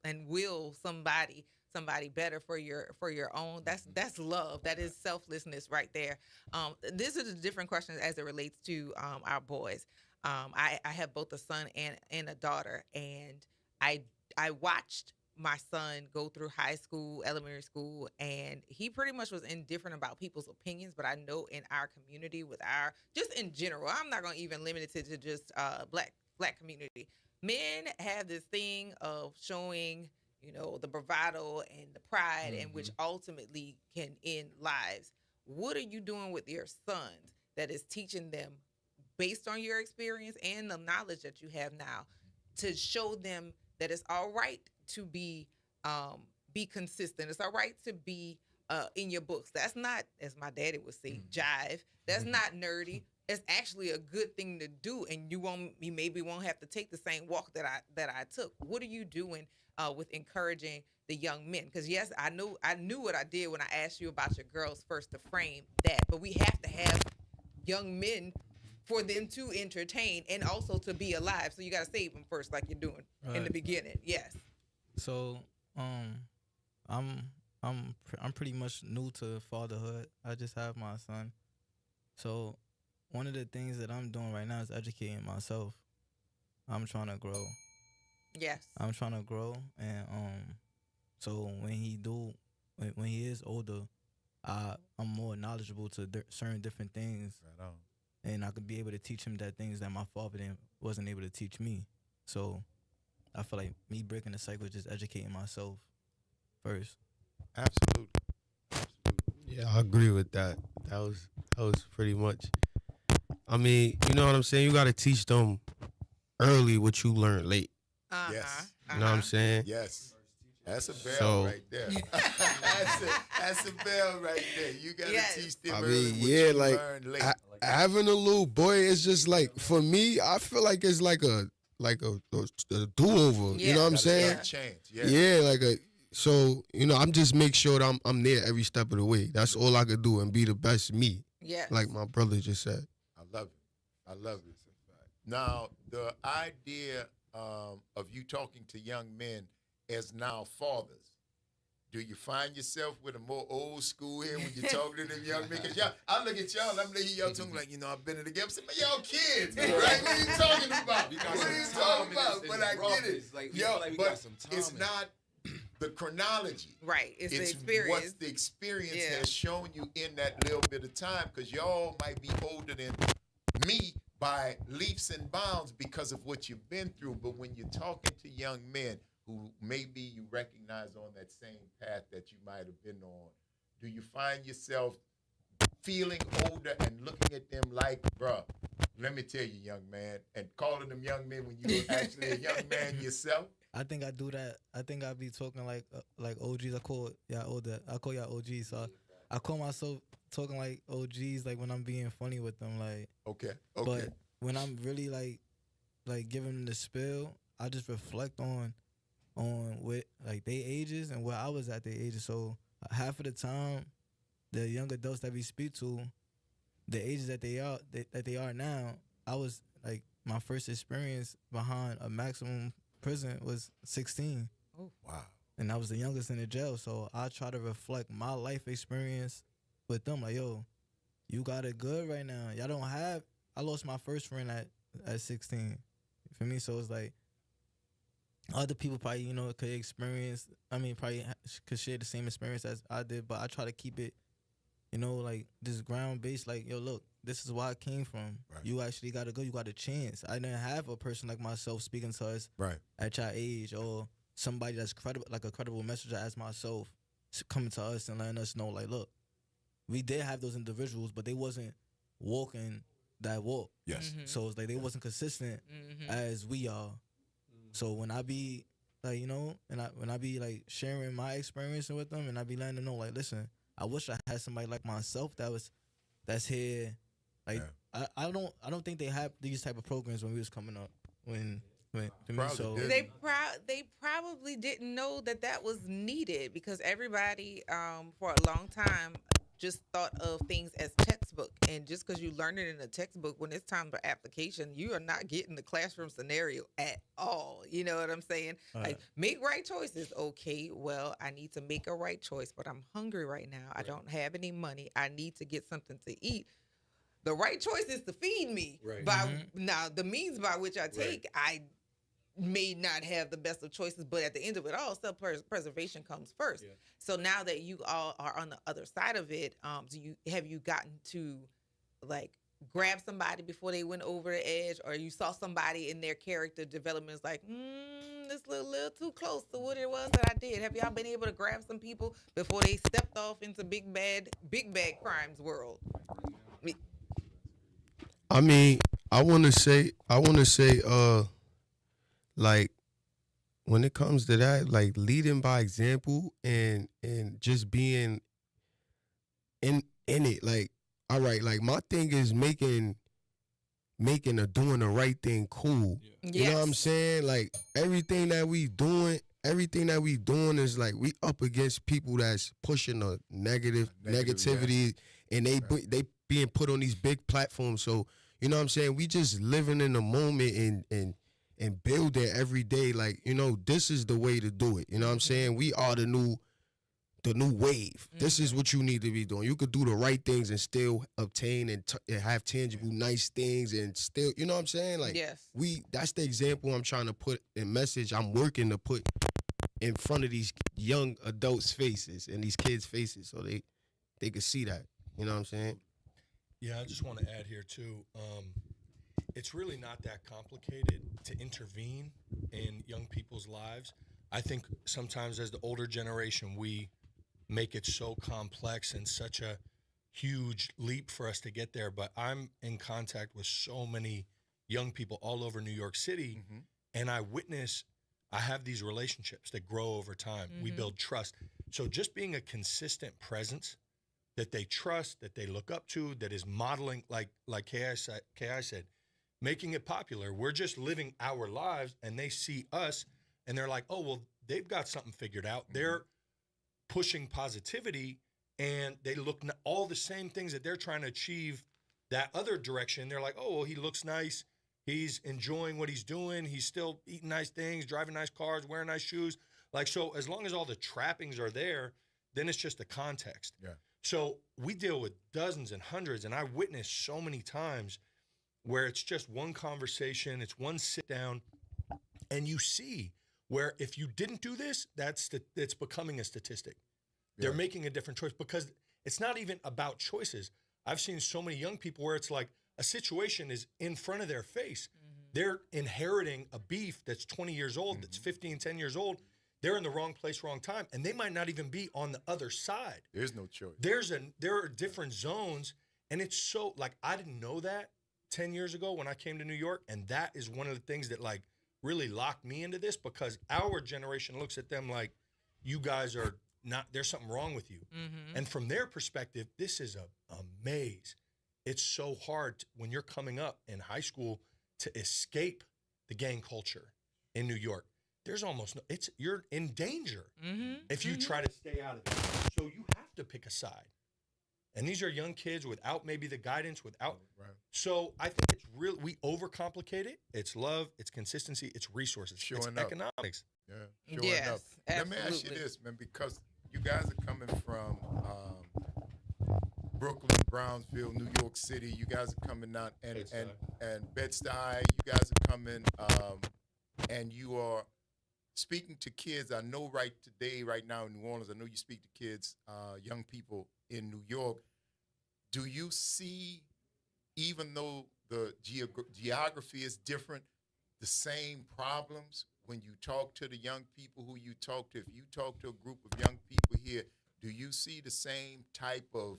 and will somebody somebody better for your own. That's love. That is selflessness right there. This is a different question as it relates to our boys. I have both a son and a daughter, and I watched my son go through high school, elementary school, and he pretty much was indifferent about people's opinions. But I know in our community, just in general, I'm not gonna even limit it to just black community. Men have this thing of showing, the bravado and the pride, and which ultimately can end lives. What are you doing with your sons that is teaching them, based on your experience and the knowledge that you have now, to show them that it's all right to be consistent. It's all right to be in your books. That's not, as my daddy would say, jive. That's not nerdy. It's actually a good thing to do, and you maybe won't have to take the same walk that I took. What are you doing with encouraging the young men? Because yes, I knew what I did when I asked you about your girls first to frame that, but we have to have young men for them to entertain and also to be alive. So you got to save them first, like you're doing in the beginning. Yes. So, I'm pretty much new to fatherhood. I just have my son. So, one of the things that I'm doing right now is educating myself. I'm trying to grow. Yes. I'm trying to grow, and so when he is older, I'm more knowledgeable to certain different things. Right on. And I could be able to teach him that things that my father wasn't able to teach me. So I feel like me breaking the cycle is just educating myself first. Absolutely. Yeah, I agree with that. That was pretty much. I mean, you know what I'm saying? You got to teach them early what you learned late. Yes. You know what I'm saying? Yes. That's a bell right there. that's a bell right there. You got to teach them early what you learned late. Having a little boy is just like, for me, I feel like it's like a do-over. You know what I'm saying? Chance. Yeah, so, I'm just make sure that I'm there every step of the way. That's all I could do, and be the best me. Yeah. Like my brother just said. I love it. Now, the idea of you talking to young men as now fathers, do you find yourself with a more old school here when you're talking to them young men? Because I look at y'all, and I'm looking at y'all talking like, I've been in the game. I said, man, y'all kids, right? What are you talking about? What are you talking about? But I get it. But it's not the chronology. Right. It's the experience. What the experience has shown you in that little bit of time, because y'all might be older than me by leaps and bounds because of what you've been through. But when you're talking to young men who maybe you recognize on that same path that you might have been on, do you find yourself feeling older and looking at them like, bruh, let me tell you, young man, and calling them young men when you're actually a young man yourself? I think I do that. I think I be talking like OGs. I call y'all OGs. So I call myself talking like OGs, like when I'm being funny with them, like. Okay. But when I'm really like giving them the spill, I just reflect on what like their ages and where I was at their ages. So half of the time, the young adults that we speak to, the ages that they are now, I was like, my first experience behind a maximum prison was 16. Oh, wow. And I was the youngest in the jail. So I try to reflect my life experience with them. Like, yo, you got it good right now. Y'all don't have. I lost my first friend at 16. For me, so it's like other people probably, could experience. I mean, probably could share the same experience as I did. But I try to keep it, like this ground based. Like, yo, look, this is where I came from. Right. You actually got to go. You got a chance. I didn't have a person like myself speaking to us at your age, or somebody that's credible, like a credible messenger as myself, coming to us and letting us know, like, look, we did have those individuals, but they wasn't walking that walk. Yes. Mm-hmm. So it's like they wasn't consistent as we are. So when I be like, when I be like sharing my experience with them, and I be letting them know, like, listen, I wish I had somebody like myself that's here. Like, I don't think they have these type of programs when we was coming up. When for me, so they probably didn't know that was needed, because everybody for a long time just thought of things as textbook and just because you learn it in a textbook, when it's time for application, you are not getting the classroom scenario at all. You know what I'm saying? Like, make right choices. Okay, well, I need to make a right choice, but I'm hungry right now. I don't have any money. I need to get something to eat. The right choice is to feed me. Right. Now, the means by which I take, I may not have the best of choices, but at the end of it all, self-preservation comes first. So now that you all are on the other side of it, have you gotten to like grab somebody before they went over the edge, or you saw somebody in their character development is like, this a little too close to what it was that I did? Have y'all been able to grab some people before they stepped off into big bad crimes world? I mean, I want to say, like, when it comes to that, like leading by example and just being in it, like, all right, like my thing is making or doing the right thing cool. You know what I'm saying? Like everything that we doing is like we up against people that's pushing a negativity, and they being put on these big platforms. So you know what I'm saying? We just living in the moment and build it every day. Like, you know, this is the way to do it. You know what I'm saying? We are the new wave. This is what you need to be doing. You could do the right things and still obtain and have tangible, nice things, and still, you know what I'm saying? Like, that's the example I'm trying to put in message. I'm working to put in front of these young adults' faces and these kids' faces so they could see that. You know what I'm saying? Yeah, I just want to add here too. It's really not that complicated to intervene in young people's lives. I think sometimes as the older generation, we make it so complex and such a huge leap for us to get there. But I'm in contact with so many young people all over New York City, and I have these relationships that grow over time. We build trust. So just being a consistent presence that they trust, that they look up to, that is modeling, like K.I. said, making it popular. We're just living our lives, and they see us, and they're like, oh, well, they've got something figured out. They're pushing positivity, and they look all the same things that they're trying to achieve that other direction. They're like, oh, well, he looks nice. He's enjoying what he's doing. He's still eating nice things, driving nice cars, wearing nice shoes. Like, so as long as all the trappings are there, then it's just the context. Yeah. So we deal with dozens and hundreds, and I witnessed so many times where it's just one conversation, it's one sit down, and you see where if you didn't do this, it's becoming a statistic. They're making a different choice because it's not even about choices. I've seen so many young people where it's like a situation is in front of their face. They're inheriting a beef that's 20 years old, that's 15, 10 years old. They're in the wrong place, wrong time, and they might not even be on the other side. There's no choice. There are different zones, and it's so, like, I didn't know that 10 years ago when I came to New York, and that is one of the things that, like, really locked me into this because our generation looks at them like, you guys are not, there's something wrong with you. And from their perspective, this is a maze. It's so hard when you're coming up in high school to escape the gang culture in New York. There's almost no, you're in danger if you try to stay out of it. So you have to pick a side. And these are young kids without maybe the guidance, So I think it's real. We overcomplicate it. It's love, it's consistency, it's resources, it's economics. Yeah, sure enough. Let me ask you this, man, because you guys are coming from Brooklyn, Brownsville, New York City. You guys are coming out and Bed-Stuy. You guys are coming and you are speaking to kids. I know right now in New Orleans, I know you speak to kids, young people in New York. Do you see, even though the geography is different, the same problems when you talk to the young people who you talk to? If you talk to a group of young people here, do you see the same type of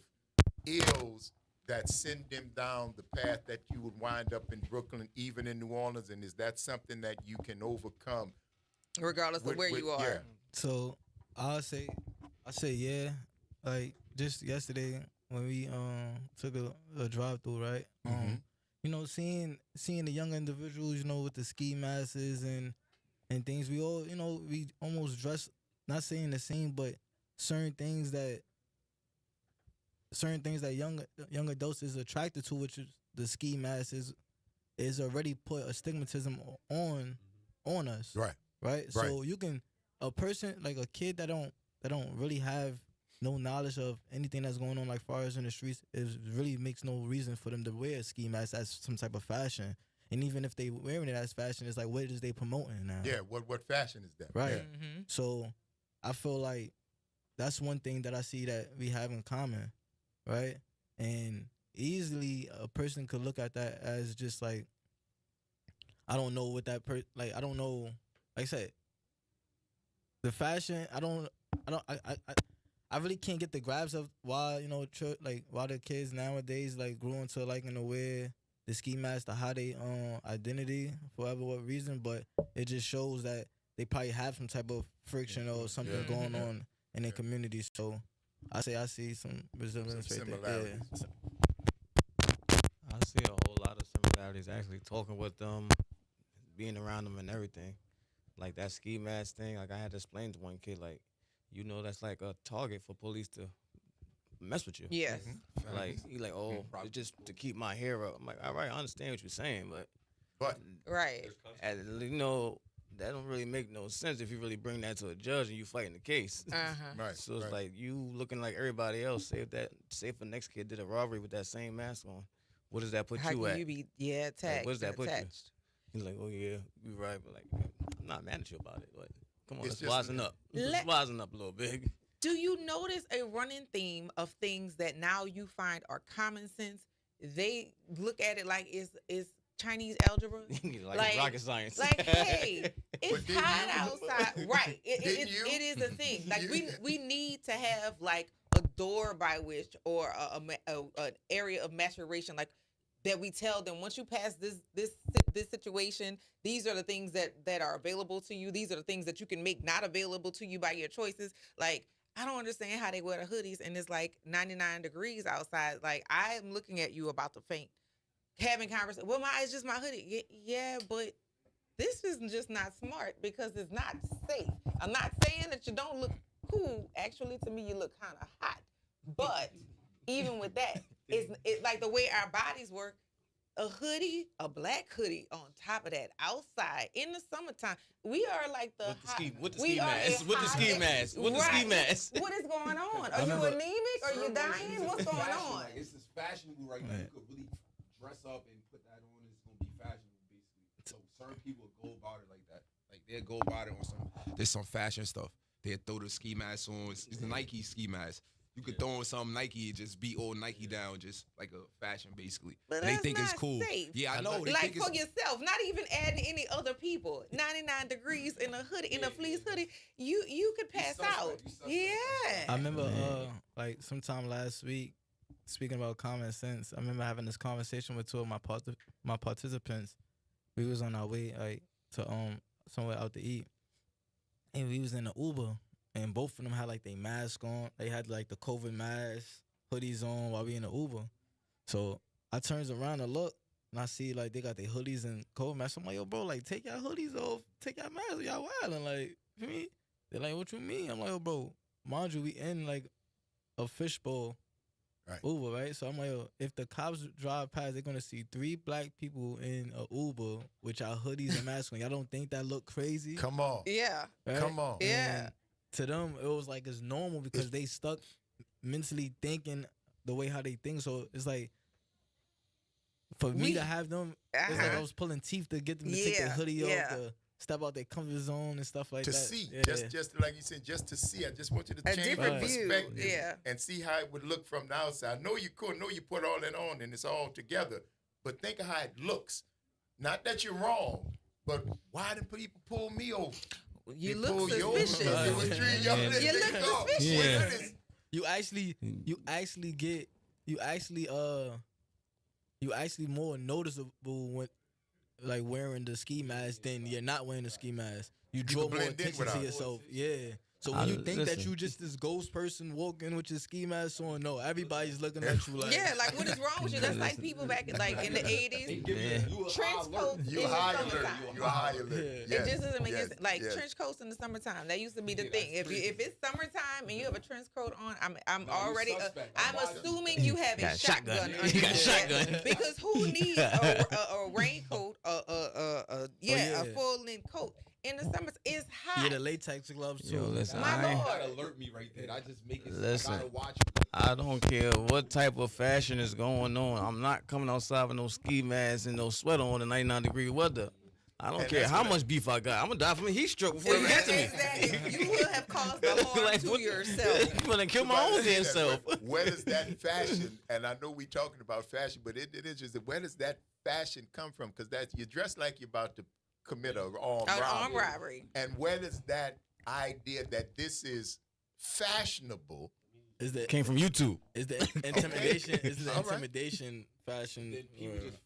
ills that send them down the path that you would wind up in Brooklyn, even in New Orleans? And is that something that you can overcome? Regardless of where you are. Yeah. So I say yeah. Like just yesterday when we took a drive through, right? You know, seeing the young individuals, you know, with the ski masks and things, we all, you know, we almost dress, not saying the same, but certain things that certain things that young adults is attracted to, which is the ski mask, is already put a stigmatism on us. Right. So you can a person like a kid that don't really have no knowledge of anything that's going on like far as in the streets, it really makes no reason for them to wear a ski mask as some type of fashion. And even if they wearing it as fashion, it's like what is they promoting now? Yeah, what fashion is that? Right. Yeah. So I feel like that's one thing that I see that we have in common, right? And easily a person could look at that as just like, I don't know what that I don't know. Like I said, the fashion. I really can't get the grabs of why why the kids nowadays like grew into liking to wear the ski mask to hide their identity for whatever what reason. But it just shows that they probably have some type of friction or something going on in their community. So I see some resemblance right there. Yeah. I see a whole lot of similarities. Actually, talking with them, being around them, and everything. Like that ski mask thing. Like I had to explain to one kid, like, that's like a target for police to mess with you. Yes. Like he like, oh, it's just to keep my hair up. I'm like, all right, I understand what you're saying, but right, and, that don't really make no sense if you really bring that to a judge and you fighting the case. Right. So it's like you looking like everybody else. Say if the next kid did a robbery with that same mask on, what does that put How you can at? you be attacked? Like, what does that put attached? you? He's like, oh yeah, you're right, but like I'm not mad at you about it. Like, come on, It's let's just- wisen up. Let's wisen up a little bit. Do you notice a running theme of things that now you find are common sense? They look at it like it's Chinese algebra, like rocket science. Like, hey, it's hot outside, right? It is a thing. Like we need to have like a door by which or an area of maturation, like that we tell them once you pass this situation, these are the things that are available to you. These are the things that you can make not available to you by your choices. Like, I don't understand how they wear the hoodies and it's like 99 degrees outside. Like, I'm looking at you about to faint. Having conversation. Well, it's just my hoodie. Yeah, but this is just not smart because it's not safe. I'm not saying that you don't look cool. Actually, to me, you look kind of hot. But even with that, it's like the way our bodies work. A hoodie, a black hoodie on top of that, outside in the summertime, we are like with the ski mask. What is going on? Are you anemic? Are you dying? What's going on? Like, it's just fashionable right now. You could really dress up and put that on. It's gonna be fashionable, basically. So certain people go about it like that. Like they'll go about it on there's some fashion stuff. They'll throw the ski mask on. It's the Nike ski mask. You could throw on some Nike and just be all Nike down, just like a fashion, basically. But and they that's think it's not cool. safe. Yeah, I know. They Like think for yourself, not even adding any other people. 99 degrees in a hoodie, in a fleece hoodie, you could pass out. Yeah. I remember like sometime last week, speaking about common sense, I remember having this conversation with two of my participants. We was on our way like to somewhere out to eat, and we was in the Uber. And both of them had like their mask on. They had like the COVID mask, hoodies on while we in the Uber. So I turns around and look, and I see like they got their hoodies and COVID masks. I'm like, yo, bro, like take y'all hoodies off, take y'all masks, y'all wildin'. Like, you mean? They're like, what you mean? I'm like, yo, bro, mind you, we in like a fishbowl Uber, right? So I'm like, yo, if the cops drive past, they're gonna see 3 black people in a Uber with y'all hoodies and masks on. Y'all don't think that look crazy? Come on. Yeah. Right? Come on. Yeah. And to them, it was like it's normal because they stuck mentally thinking the way how they think. So it's like for me to have them, it's like I was pulling teeth to get them to take their hoodie off, to step out their comfort zone and stuff like to that. see, Yeah. just like you said, just to see. I just want you to A change different your view, perspective, yeah. and see how it would look from the outside. I know you could, know you put all that on, and it's all together. But think of how it looks. Not that you're wrong, but why did people pull me over? You They look pull you over. suspicious. It was 3 y'all You that look they go. suspicious. You actually more noticeable when like wearing the ski mask than you're not wearing the ski mask. You draw more blend in attention to without it. yourself. Yeah. So when you think that you just this ghost person walking with your ski mask on, no, everybody's looking at you like, Yeah, like what is wrong with you? That's like people back like in the 80s. Trench coats in the summertime. You high alert. It just doesn't make sense. Like trench coats in the summertime. That used to be the thing. If it's summertime and you have a trench coat on, I'm already. I'm assuming you have a shotgun. You got a shotgun. Because who needs a raincoat? A full length coat in the summer? It's hot. Yeah, the latex gloves too. Yo, listen, My Lord. That alert me right there. I just make it. Listen, I gotta watch. I don't care what type of fashion is going on. I'm not coming outside with no ski mask and no sweater on in 99-degree weather. I don't care how much beef I got. I'm gonna die from a heat stroke before it gets to me. Exactly. You will have caused the harm to yourself. You wanna kill my own damn self. Where does that fashion? And I know we talking about fashion, but it is just where does that fashion come from? Because you're dressed like you're about to commit an armed robbery. And where does that idea that this is fashionable? Came from YouTube. Is the intimidation? Is the intimidation fashion?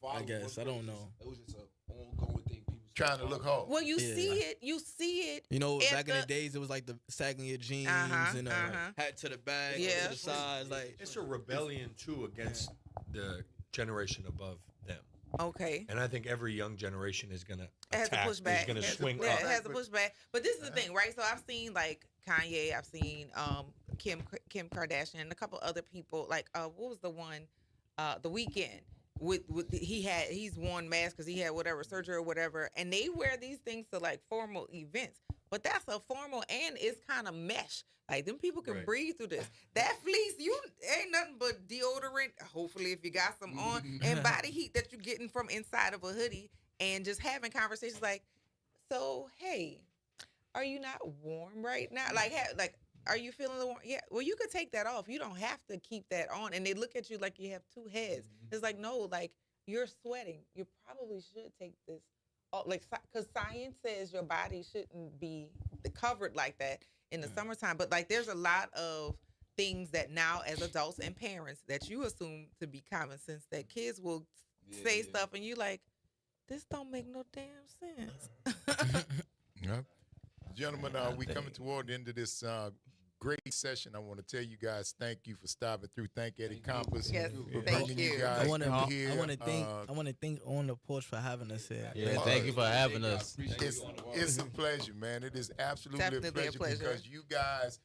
I guess I don't know. It was just an ongoing thing. Trying to look hard. Well, you see it. You see it. You know, back in the days, it was like the sagging your jeans and hat to the back, to the sides. Like it's a rebellion too against the generation above them. Okay. And I think every young generation is gonna has attack. to push back. Is gonna swing it up. has to push back. But this is the thing, right? So I've seen like Kanye. I've seen Kim Kardashian and a couple other people. Like what was the one? The Weeknd. He's worn masks because he had whatever surgery or whatever, and they wear these things to like formal events. But that's a formal and it's kind of mesh. Like them people can breathe through this. That fleece, you ain't nothing but deodorant. Hopefully, if you got some on, and body heat that you're getting from inside of a hoodie, and just having conversations like, so hey, are you not warm right now? Like. Are you feeling the warm? Yeah. Well, you could take that off. You don't have to keep that on. And they look at you like you have two heads. It's like, no, like you're sweating. You probably should take this off. Like, because science says your body shouldn't be covered like that in the summertime. But like, there's a lot of things that now as adults and parents that you assume to be common sense that kids will say stuff and you like, this don't make no damn sense. Yep. Gentlemen, we coming toward the end of this great session. I want to tell you guys thank you for stopping through. Thank Eddie Compass for bringing you guys I want here. to thank On the Porch for having us here. Yeah, thank you for having us. It's a pleasure, man. It is absolutely a pleasure because you guys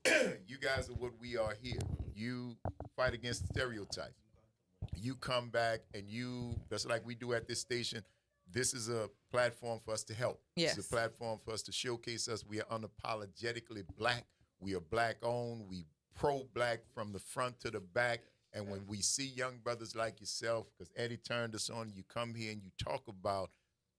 are what we are here. You fight against stereotypes. You come back and that's like we do at this station. This is a platform for us to help. Yes. It's a platform for us to showcase us. We are unapologetically black. We are black owned. We pro-black from the front to the back. And when we see young brothers like yourself, because Eddie turned us on, you come here and you talk about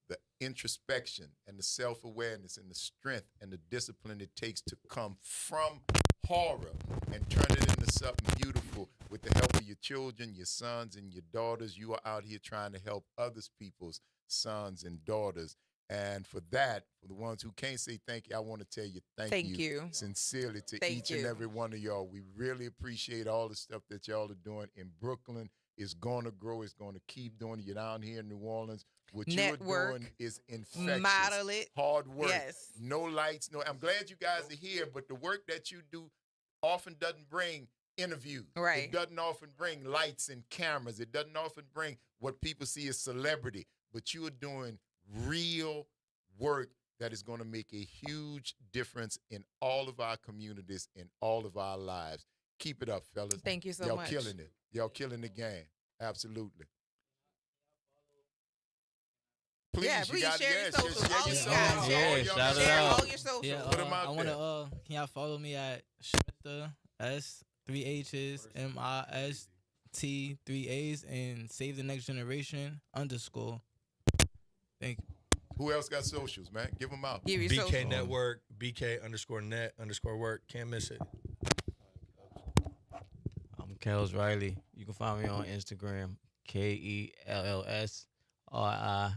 the introspection and the self-awareness and the strength and the discipline it takes to come from horror and turn it into something beautiful with the help of your children, your sons and your daughters. You are out here trying to help others people's sons and daughters. And for that, for the ones who can't say thank you, I want to tell you thank you sincerely to each and every one of y'all. We really appreciate all the stuff that y'all are doing in Brooklyn. It's going to grow. It's going to keep doing it. You're down here in New Orleans. What you're doing is infectious. Model it. Hard work. Yes. No lights. No. I'm glad you guys are here, but the work that you do often doesn't bring interviews. Right. It doesn't often bring lights and cameras. It doesn't often bring what people see as celebrity. But you are doing real work that is going to make a huge difference in all of our communities, in all of our lives. Keep it up, fellas. Thank you so much. Y'all killing it. Y'all killing the game. Absolutely. Please, please you share your socials. Share Share shout it out. all your socials. Yeah, Put them out I want to. Can y'all follow me at Schmister S 3 H's MIST 3 A's and Save the Next Generation _ Thank you. Who else got socials, man? Give them out. Give your BK socials. Network, BK_net_work. Can't miss it. I'm Kels Riley. You can find me on Instagram, KELLSRILEY. KIKAYEY__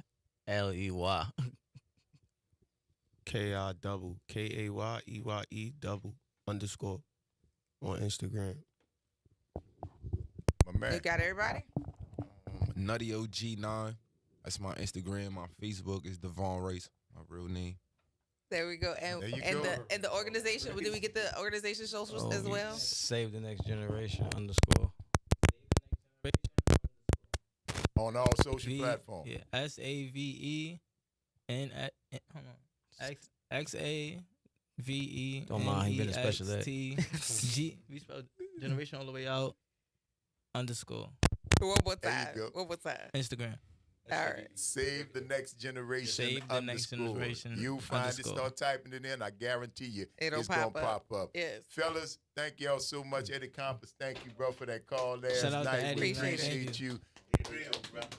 on Instagram. My man. You got everybody? Nutty OG9. That's my Instagram. My Facebook is Devon Race, my real name. There we go. And There you and go. the organization. Did we get the organization socials as well? Save the Next Generation _. On all social platforms. Yeah, SAVE and hold on, XAVE. Don't mind, he been a special ed. G. We spelled generation all the way out _. One more There time. you go. One more time. Instagram. All right. Save the next generation. Save the next generation. You find it, _ start typing it in. I guarantee you, It'll it's gonna pop pop up. Yes. Fellas, thank y'all so much. Eddie Compass, thank you, bro, for that call last Shout out to night. Eddie, We man. appreciate Thank you.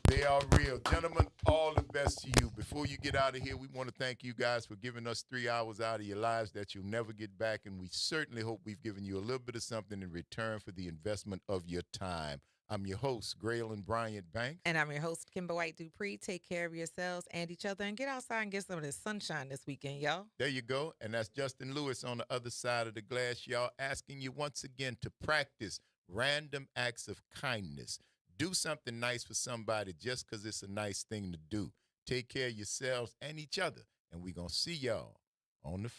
They are real. Gentlemen, all the best to you. Before you get out of here, we want to thank you guys for giving us 3 hours out of your lives that you'll never get back. And we certainly hope we've given you a little bit of something in return for the investment of your time. I'm your host, Graylin Bryant Banks. And I'm your host, Kimber White Dupree. Take care of yourselves and each other and get outside and get some of this sunshine this weekend, y'all. There you go. And that's Justin Lewis on the other side of the glass, y'all, asking you once again to practice random acts of kindness. Do something nice for somebody just because it's a nice thing to do. Take care of yourselves and each other. And we're going to see y'all on the